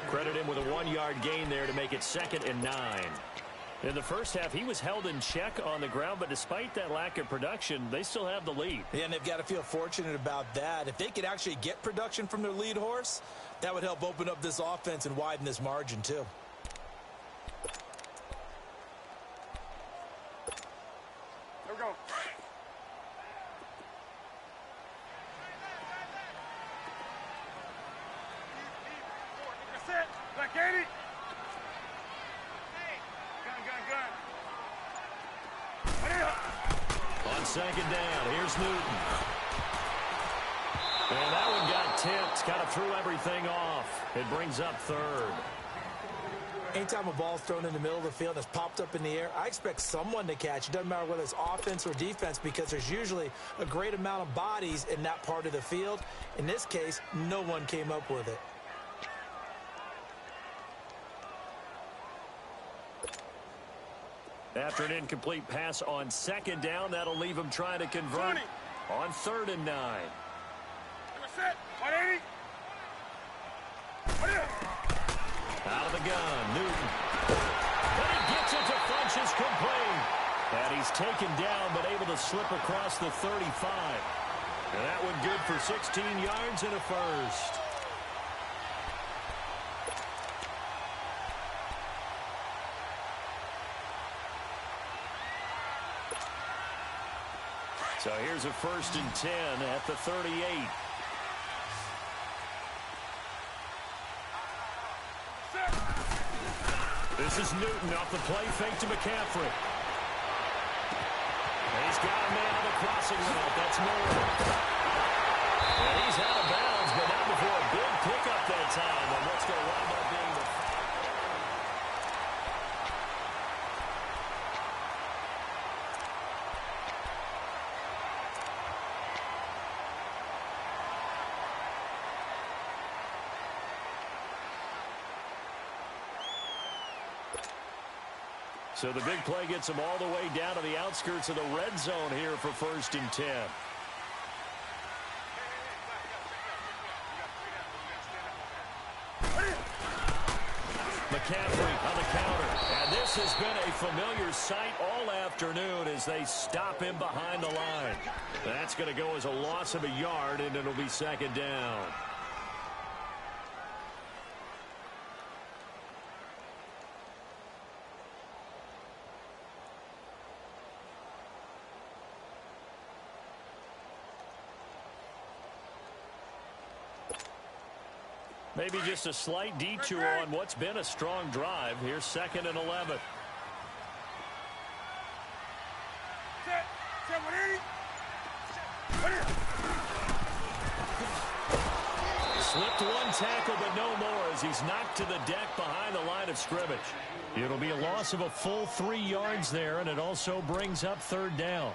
Speaker 1: Credit him with a 1-yard gain there to make it 2nd and 9. In the first half, he was held in check on the ground, but despite that lack of production, they still have the lead.
Speaker 3: Yeah, and they've got to feel fortunate about that. If they could actually get production from their lead horse, that would help open up this offense and widen this margin, too.
Speaker 2: Here we go. That's it. Black 80. Gun.
Speaker 1: On 2nd down, here's Newton. And that one got tipped, kind of threw everything off. It brings up 3rd.
Speaker 3: Anytime a ball's thrown in the middle of the field and it's popped up in the air, I expect someone to catch. It doesn't matter whether it's offense or defense because there's usually a great amount of bodies in that part of the field. In this case, no one came up with it.
Speaker 1: After an incomplete pass on 2nd down, that'll leave him trying to convert
Speaker 2: 20.
Speaker 1: on 3rd and 9.
Speaker 2: That's it. 180.
Speaker 1: Out of the gun, Newton. But he gets it to Funchess complete. And he's taken down, but able to slip across the 35. And that one good for 16 yards and a first. So here's a 1st and 10 at the 38. This is Newton off the play fake to McCaffrey. And he's got a man on the crossing route. That's Moore. And he's out of bounds, but not before a big pickup that time. And what's going to wind up being the... So the big play gets him all the way down to the outskirts of the red zone here for 1st and 10. McCaffrey on the counter. And this has been a familiar sight all afternoon as they stop him behind the line. That's going to go as a loss of a yard, and it'll be 2nd down. Maybe just a slight detour on what's been a strong drive. Here's 2nd and 11. Slipped one tackle, but no more as he's knocked to the deck behind the line of scrimmage. It'll be a loss of a full 3 yards there, and it also brings up 3rd down.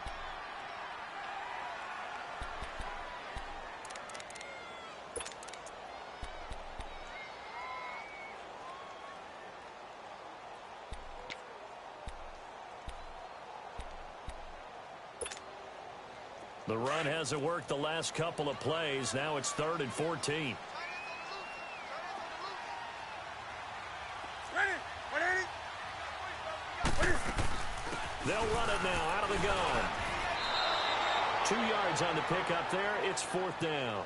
Speaker 1: The run hasn't worked the last couple of plays. Now it's 3rd and 14. They'll run it now out of the gun. 2 yards on the pickup there. It's 4th down.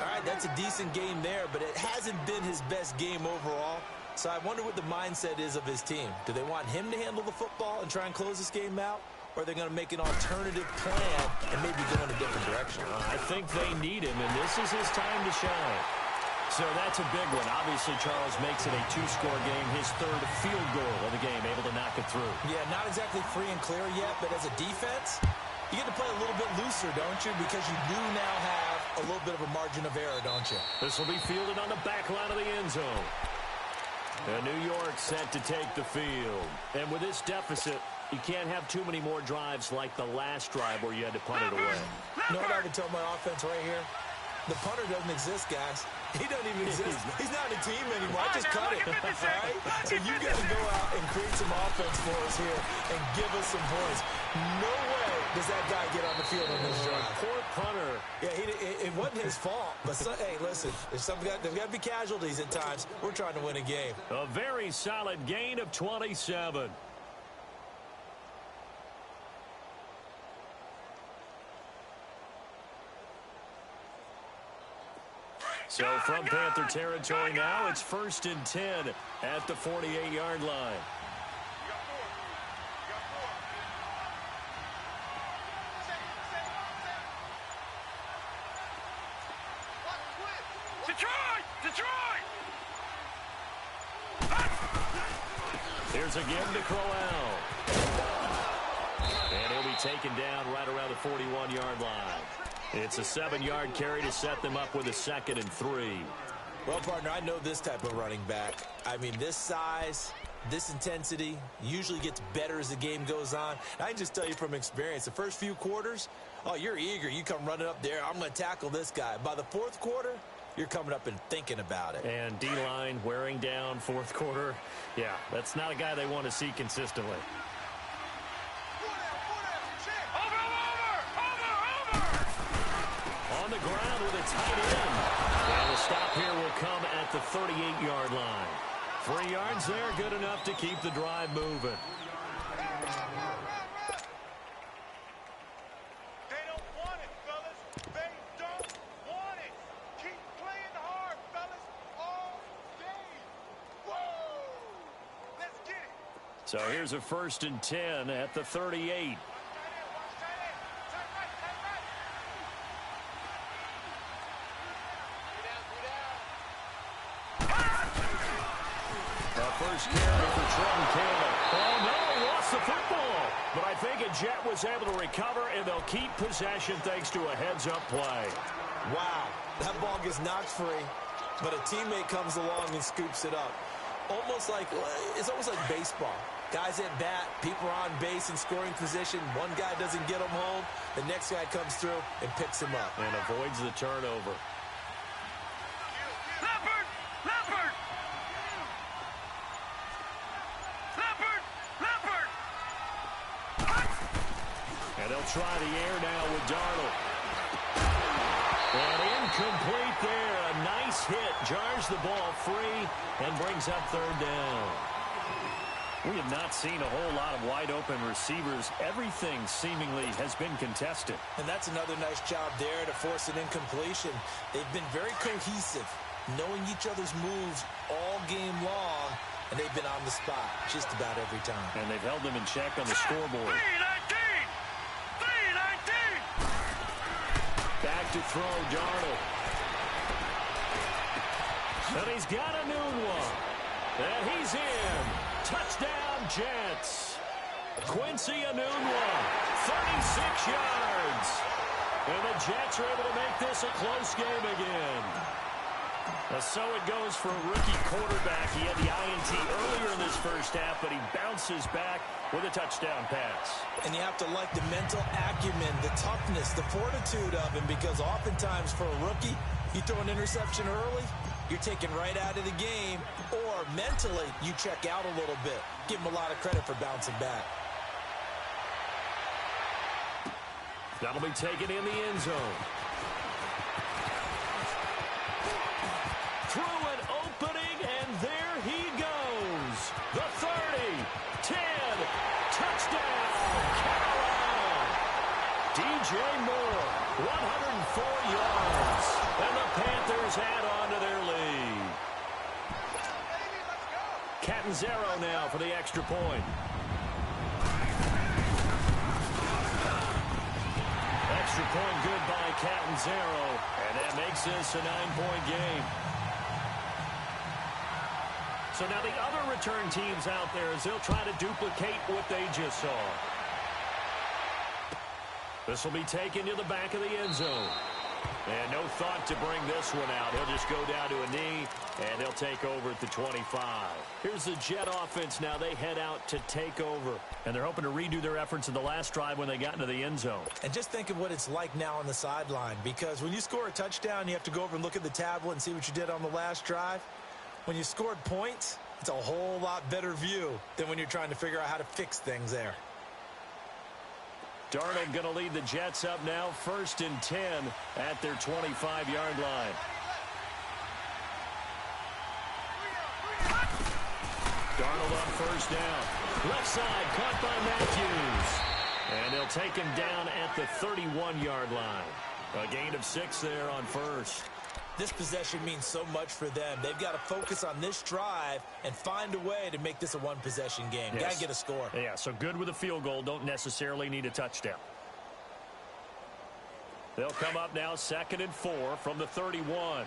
Speaker 3: All right, that's a decent game there, but it hasn't been his best game overall. So I wonder what the mindset is of his team. Do they want him to handle the football and try and close this game out? Or are they going to make an alternative plan and maybe go in a different direction?
Speaker 1: I think they need him, and this is his time to shine. So that's a big one. Obviously, Charles makes it a 2-score game, his 3rd field goal of the game, able to knock it through.
Speaker 3: Yeah, not exactly free and clear yet, but as a defense, you get to play a little bit looser, don't you? Because you do now have a little bit of a margin of error, don't you?
Speaker 1: This will be fielded on the back line of the end zone. And New York set to take the field. And with this deficit, you can't have too many more drives like the last drive where you had to punt it away.
Speaker 3: You know what I would tell my offense right here? The punter doesn't exist, guys. He doesn't even exist. He's not a team anymore. I just cut it. All right? So you got to go out and create some offense for us here and give us some points. No way does that guy get on the field in this drive.
Speaker 1: Poor punter.
Speaker 3: Yeah, it wasn't his fault. But, hey, listen, there's got to be casualties at times. We're trying to win a game.
Speaker 1: A very solid gain of 27. So from Panther territory now, it's 1st and 10 at the 48-yard line.
Speaker 2: Detroit!
Speaker 1: Here's again to Crowell. And he'll be taken down right around the 41-yard line. It's a 7-yard carry to set them up with a 2nd and 3.
Speaker 3: Well, partner, I know this type of running back. I mean, this size, this intensity usually gets better as the game goes on. And I can just tell you from experience, the first few quarters, oh, you're eager. You come running up there. I'm going to tackle this guy. By the 4th quarter, you're coming up and thinking about it.
Speaker 1: And D-line wearing down 4th quarter. Yeah, that's not a guy they want to see consistently. On the ground with a tight end. And the stop here will come at the 38-yard line. 3 yards there, good enough to keep the drive moving.
Speaker 2: They don't want it, fellas. They don't want it. Keep playing hard, fellas, all day. Woo! Let's get it.
Speaker 1: So here's a 1st and 10 at the 38. First carry for Trenton Campbell. Oh, no, he lost the football. But I think a Jet was able to recover, and they'll keep possession thanks to a heads-up play.
Speaker 3: Wow, that ball gets knocked free, but a teammate comes along and scoops it up. It's almost like baseball. Guys at bat, people are on base in scoring position. One guy doesn't get him home. The next guy comes through and picks him up.
Speaker 1: And avoids the turnover. And they'll try the air now with Darnold. And incomplete there. A nice hit. Jars the ball free and brings up 3rd down. We have not seen a whole lot of wide-open receivers. Everything seemingly has been contested.
Speaker 3: And that's another nice job there to force an incompletion. They've been very cohesive, knowing each other's moves all game long, and they've been on the spot just about every time.
Speaker 1: And they've held them in check on the scoreboard. Back to throw, Darnold. And he's got a new one. And he's in. Touchdown, Jets. Quincy Enunwa, 36 yards. And the Jets are able to make this a close game again. So it goes for a rookie quarterback. He had the INT earlier in this first half, but he bounces back with a touchdown pass.
Speaker 3: And you have to like the mental acumen, the toughness, the fortitude of him, because oftentimes for a rookie, you throw an interception early, you're taken right out of the game, or mentally you check out a little bit. Give him a lot of credit for bouncing back.
Speaker 1: That'll be taken in the end zone. Through an opening, and there he goes. The 30, 10, touchdown, Carolina. DJ Moore, 104 yards, and the Panthers add on to their lead. Catanzaro now for the extra point. Extra point good by Catanzaro, and that makes this a 9-point game. So now the other return teams out there, as they'll try to duplicate what they just saw. This will be taken to the back of the end zone. And no thought to bring this one out. He'll just go down to a knee, and he'll take over at the 25. Here's the Jet offense now. They head out to take over. And they're hoping to redo their efforts in the last drive when they got into the end zone.
Speaker 3: And just think of what it's like now on the sideline, because when you score a touchdown, you have to go over and look at the tablet and see what you did on the last drive. When you scored points, it's a whole lot better view than when you're trying to figure out how to fix things there.
Speaker 1: Darnold going to lead the Jets up now, 1st and 10 at their 25-yard line. Darnold on 1st down. Left side, caught by Matthews. And they'll take him down at the 31-yard line. A gain of 6 there on 1st.
Speaker 3: This possession means so much for them. They've got to focus on this drive and find a way to make this a one-possession game.
Speaker 1: Yes.
Speaker 3: Got to get a score.
Speaker 1: Yeah, so good with a field goal. Don't necessarily need a touchdown. They'll come up now 2nd and 4 from the 31.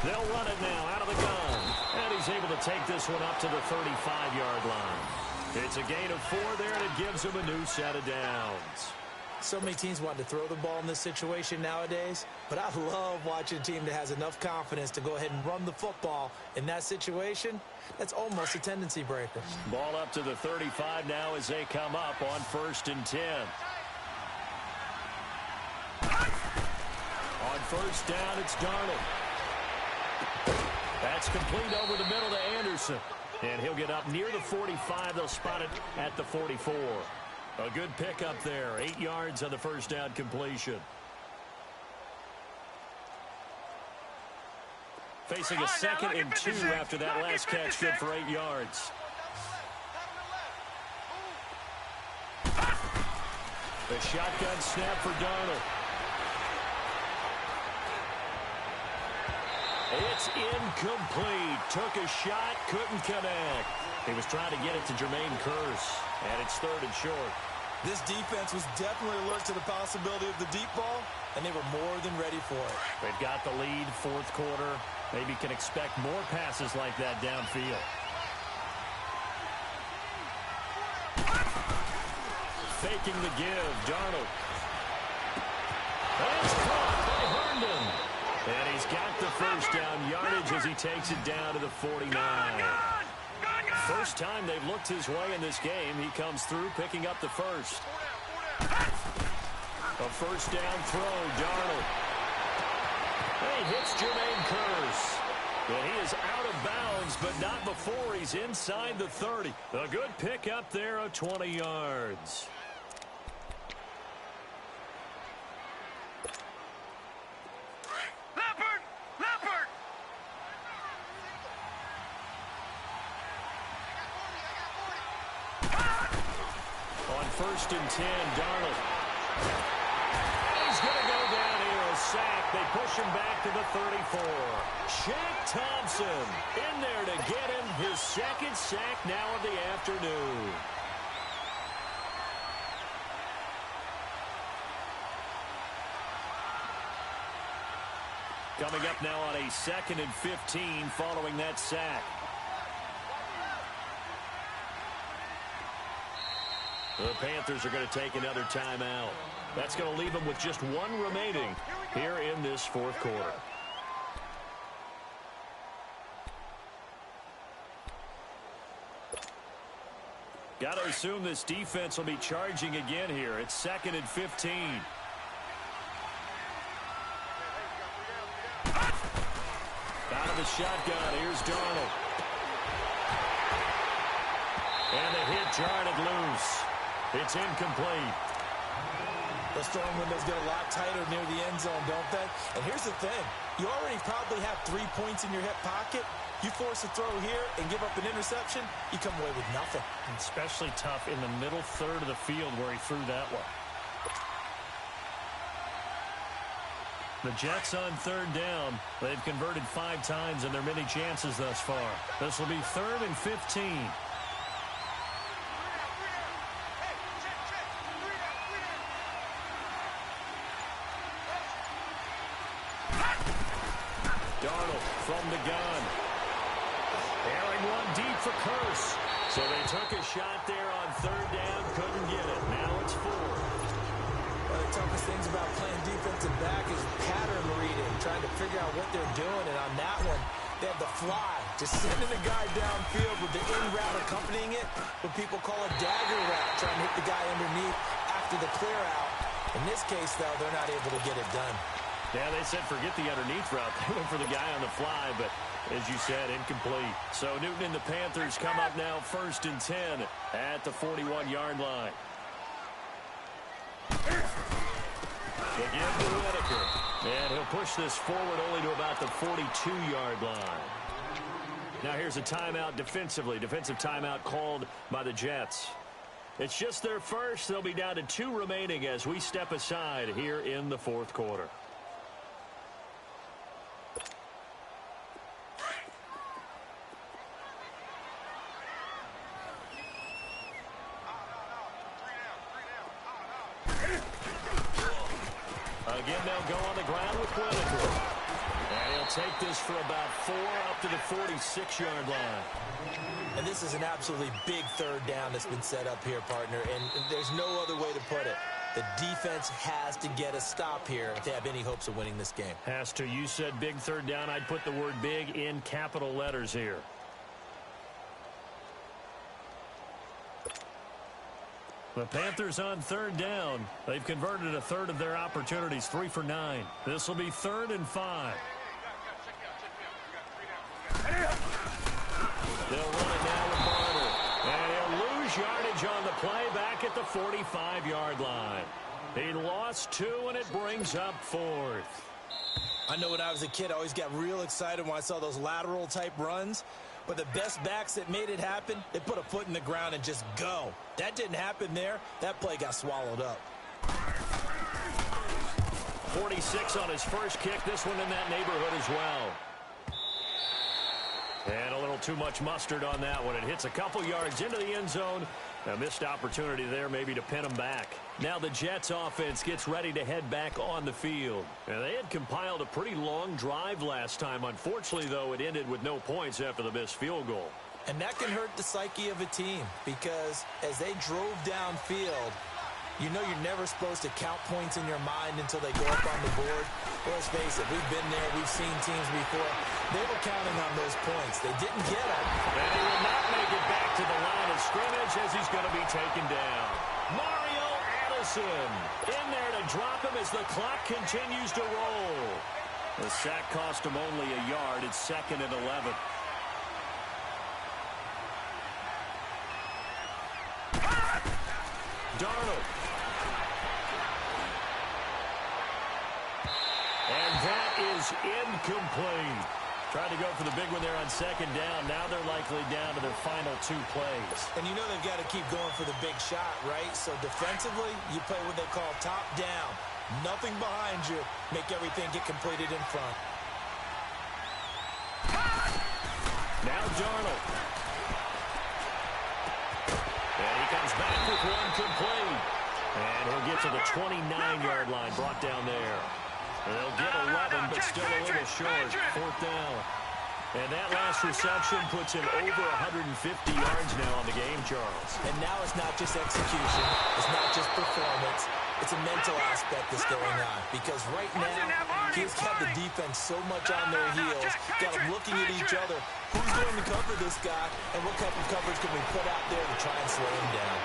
Speaker 1: They'll run it now out of the gun. And he's able to take this one up to the 35-yard line. It's a gain of 4 there, and it gives him a new set of downs.
Speaker 3: So many teams want to throw the ball in this situation nowadays, but I love watching a team that has enough confidence to go ahead and run the football. In that situation, that's almost a tendency breaker.
Speaker 1: Ball up to the 35 now as they come up on 1st and 10. On 1st down, it's Darnold. That's complete over the middle to Anderson. And he'll get up near the 45. They'll spot it at the 44. A good pickup there. 8 yards on the 1st down completion. Facing a 2nd and 2 after that last catch. Good for 8 yards. The shotgun snap for Darnold. It's incomplete. Took a shot, couldn't connect. He was trying to get it to Jermaine Kearse, and it's 3rd and short.
Speaker 3: This defense was definitely alert to the possibility of the deep ball, and they were more than ready for it.
Speaker 1: They've got the lead, 4th quarter. Maybe can expect more passes like that downfield. Faking the give, Darnold. That's caught by Herndon. And he's got the 1st down yardage as he takes it down to the 49. First time they've looked his way in this game. He comes through picking up the 1st. A 1st down throw, Darnold. He hits Jermaine Kearse. And he is out of bounds, but not before he's inside the 30. A good pickup there of 20 yards. On 1st and 10, Darnold. He's going to go down here, a sack. They push him back to the 34. Shaq Thompson in there to get him his 2nd sack now of the afternoon. Coming up now on a 2nd and 15 following that sack. The Panthers are going to take another timeout. That's going to leave them with just 1 remaining here in this 4th quarter. Got to assume this defense will be charging again here. It's 2nd and 15. Out of the shotgun, here's Darnold. And the hit jarred it loose. It's incomplete.
Speaker 3: The throwing windows get a lot tighter near the end zone, don't they? And here's the thing. You already probably have 3 points in your hip pocket. You force a throw here and give up an interception, you come away with nothing.
Speaker 1: Especially tough in the middle 3rd of the field where he threw that one. The Jets on 3rd down. They've converted 5 times in their many chances thus far. This will be 3rd and 15. Darnold from the gun. Airing one deep for Kearse. So they took a shot there on 3rd down, couldn't get it. Now it's 4th.
Speaker 3: One of the toughest things about playing defensive back is pattern reading, trying to figure out what they're doing. And on that one, they have the fly, just sending the guy downfield with the in route accompanying it, what people call a dagger route, trying to hit the guy underneath after the clear out. In this case, though, they're not able to get it done.
Speaker 1: Yeah, they said forget the underneath route. They went for the guy on the fly, but as you said, incomplete. So Newton and the Panthers come up now 1st and 10 at the 41-yard line. They give to Whitaker. And he'll push this forward only to about the 42-yard line. Now here's a timeout defensively. Defensive timeout called by the Jets. It's just their first. They'll be down to 2 remaining as we step aside here in the 4th quarter. Again, they'll go on the ground with Whitaker. And he'll take this for about 4 up to the 46-yard line.
Speaker 3: And this is an absolutely big 3rd down that's been set up here, partner. And there's no other way to put it. The defense has to get a stop here if they have any hopes of winning this game.
Speaker 1: Has to. You said big 3rd down. I'd put the word big in capital letters here. The Panthers on 3rd down. They've converted a third of their opportunities, 3 for 9. This will be 3rd and 5. They'll run it now with Barner. And he'll lose yardage on the play back at the 45-yard line. He lost 2, and it brings up 4th.
Speaker 3: I know when I was a kid, I always got real excited when I saw those lateral-type runs. But the best backs that made it happen, they put a foot in the ground and just go. That didn't happen there. That play got swallowed up.
Speaker 1: 46 on his first kick. This one in that neighborhood as well. And a little too much mustard on that one. It hits a couple yards into the end zone. A missed opportunity there maybe to pin him back. Now the Jets offense gets ready to head back on the field. And they had compiled a pretty long drive last time. Unfortunately, though, it ended with no points after the missed field goal.
Speaker 3: And that can hurt the psyche of a team because as they drove downfield, you know you're never supposed to count points in your mind until they go up on the board. Well, let's face it, we've been there, we've seen teams before. They were counting on those points. They didn't get them.
Speaker 1: And he will not make it back to the line of scrimmage as he's going to be taken down. Mario Addison in there to drop him as the clock continues to roll. The sack cost him only a yard. It's 2nd and 11. Darnold. And that is incomplete. Tried to go for the big one there on 2nd down. Now they're likely down to their final 2 plays.
Speaker 3: And you know they've got to keep going for the big shot, right? So defensively, you play what they call top down. Nothing behind you. Make everything get completed in front.
Speaker 1: Now Darnold. And he comes back with one complete. And he'll get to the 29-yard line, brought down there. And they'll get 11, but still a little short. 4th down. And that last reception puts him over 150 yards now on the game, Charles.
Speaker 3: And now it's not just execution. It's not just performance. It's a mental aspect that's going on. Because right now, he's got the defense so much on their heels. Got them looking at each other. Who's going to cover this guy? And what type of coverage can we put out there to try and slow him down?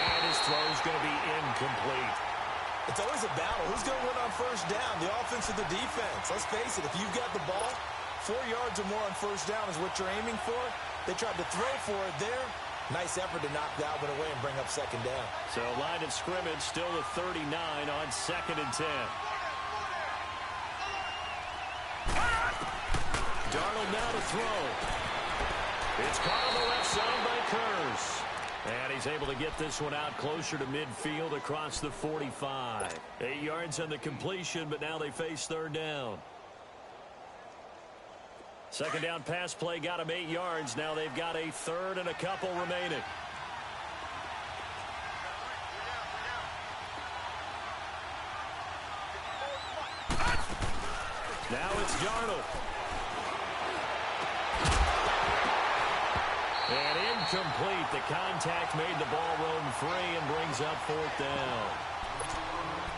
Speaker 1: And his throw's going to be incomplete.
Speaker 3: It's always a battle. Who's going to win on 1st down? The offense or the defense? Let's face it, if you've got the ball, 4 yards or more on 1st down is what you're aiming for. They tried to throw for it there. Nice effort to knock that one away and bring up 2nd down.
Speaker 1: So line of scrimmage still at 39 on 2nd and 10. Darnold now to throw. It's caught on the left side by Kurz. And he's able to get this one out closer to midfield across the 45. 8 yards on the completion, but now they face 3rd down. 2nd down pass play got him 8 yards. Now they've got a 3rd and a couple remaining. Now it's Darnold. And incomplete. The contact made the ball roam free and brings up fourth down.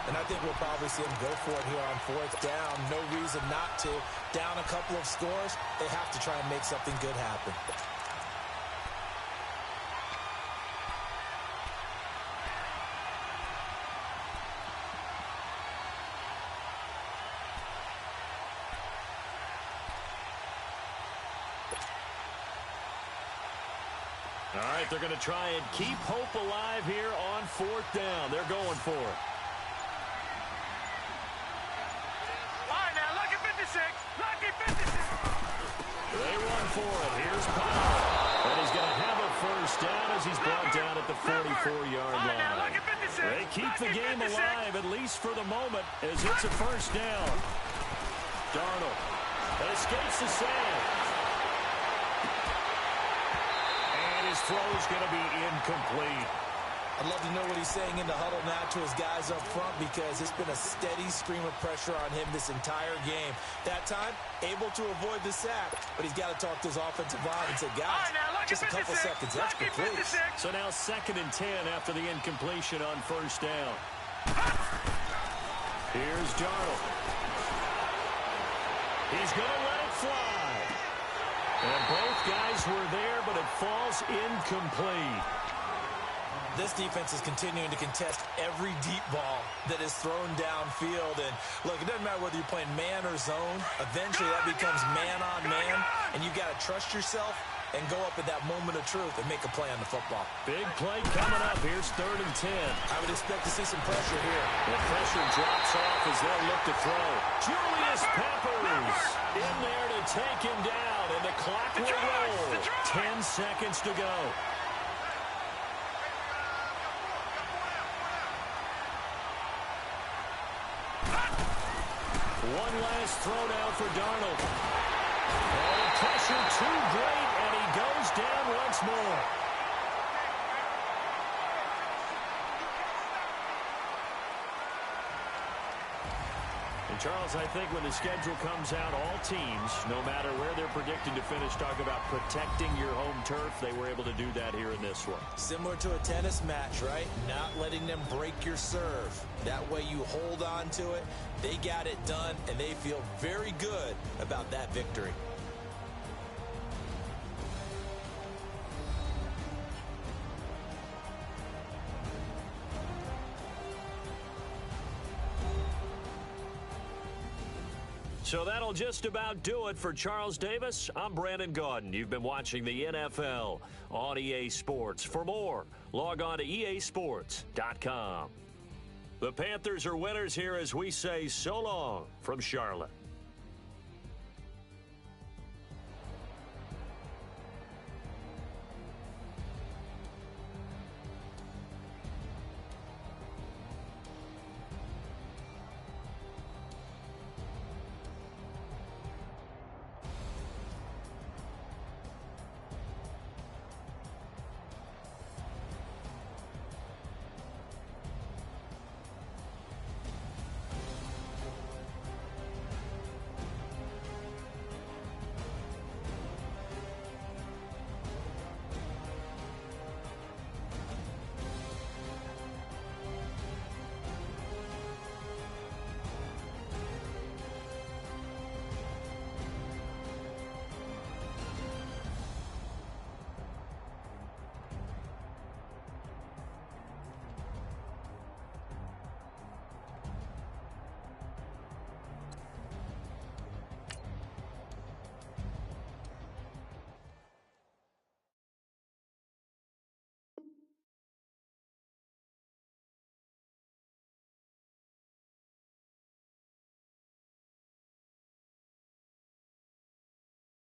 Speaker 3: And I think we'll probably see him go for it here on fourth down. No reason not to. Down a couple of scores, they have to try and make something good happen.
Speaker 1: All right, they're going to try and keep hope alive here on fourth down. They're going for it.
Speaker 2: All right, now, lucky 56. Lucky 56.
Speaker 1: They run for it. Here's Powell. And he's going to have a first down as he's brought down at the 44-yard line. They keep the game alive, at least for the moment, as it's a first down. Darnold escapes the sand. His throw is going to be incomplete.
Speaker 3: I'd love to know what he's saying in the huddle now to his guys up front, because it's been a steady stream of pressure on him this entire game. That time, able to avoid the sack, but he's got to talk to his offensive line and say, guys, just a couple seconds extra, please.
Speaker 1: So now 2nd and 10 after the incompletion on first down. Here's Darnold. He's going to let it fly. And both guys were there, but it falls incomplete.
Speaker 3: This defense is continuing to contest every deep ball that is thrown downfield. And, look, it doesn't matter whether you're playing man or zone. Eventually, that becomes man-on-man, and you've got to trust yourself and go up at that moment of truth and make a play on the football.
Speaker 1: Big play coming up. Here's 3rd and 10.
Speaker 3: I would expect to see some pressure here.
Speaker 1: The pressure drops off as they'll look to throw. Julius Peppers in there to take him down, and the clock will roll. 10 seconds to go. One last throw down for Darnold. And the pressure too great, and he goes down once more. And Charles, I think when the schedule comes out, all teams, no matter where they're predicted to finish, talk about protecting your home turf. They were able to do that here in this one.
Speaker 3: Similar to a tennis match, right? Not letting them break your serve. That way you hold on to it. They got it done, and they feel very good about that victory.
Speaker 1: So that'll just about do it for Charles Davis. I'm Brandon Gaudin. You've been watching the NFL on EA Sports. For more, log on to easports.com. The Panthers are winners here as we say so long from Charlotte.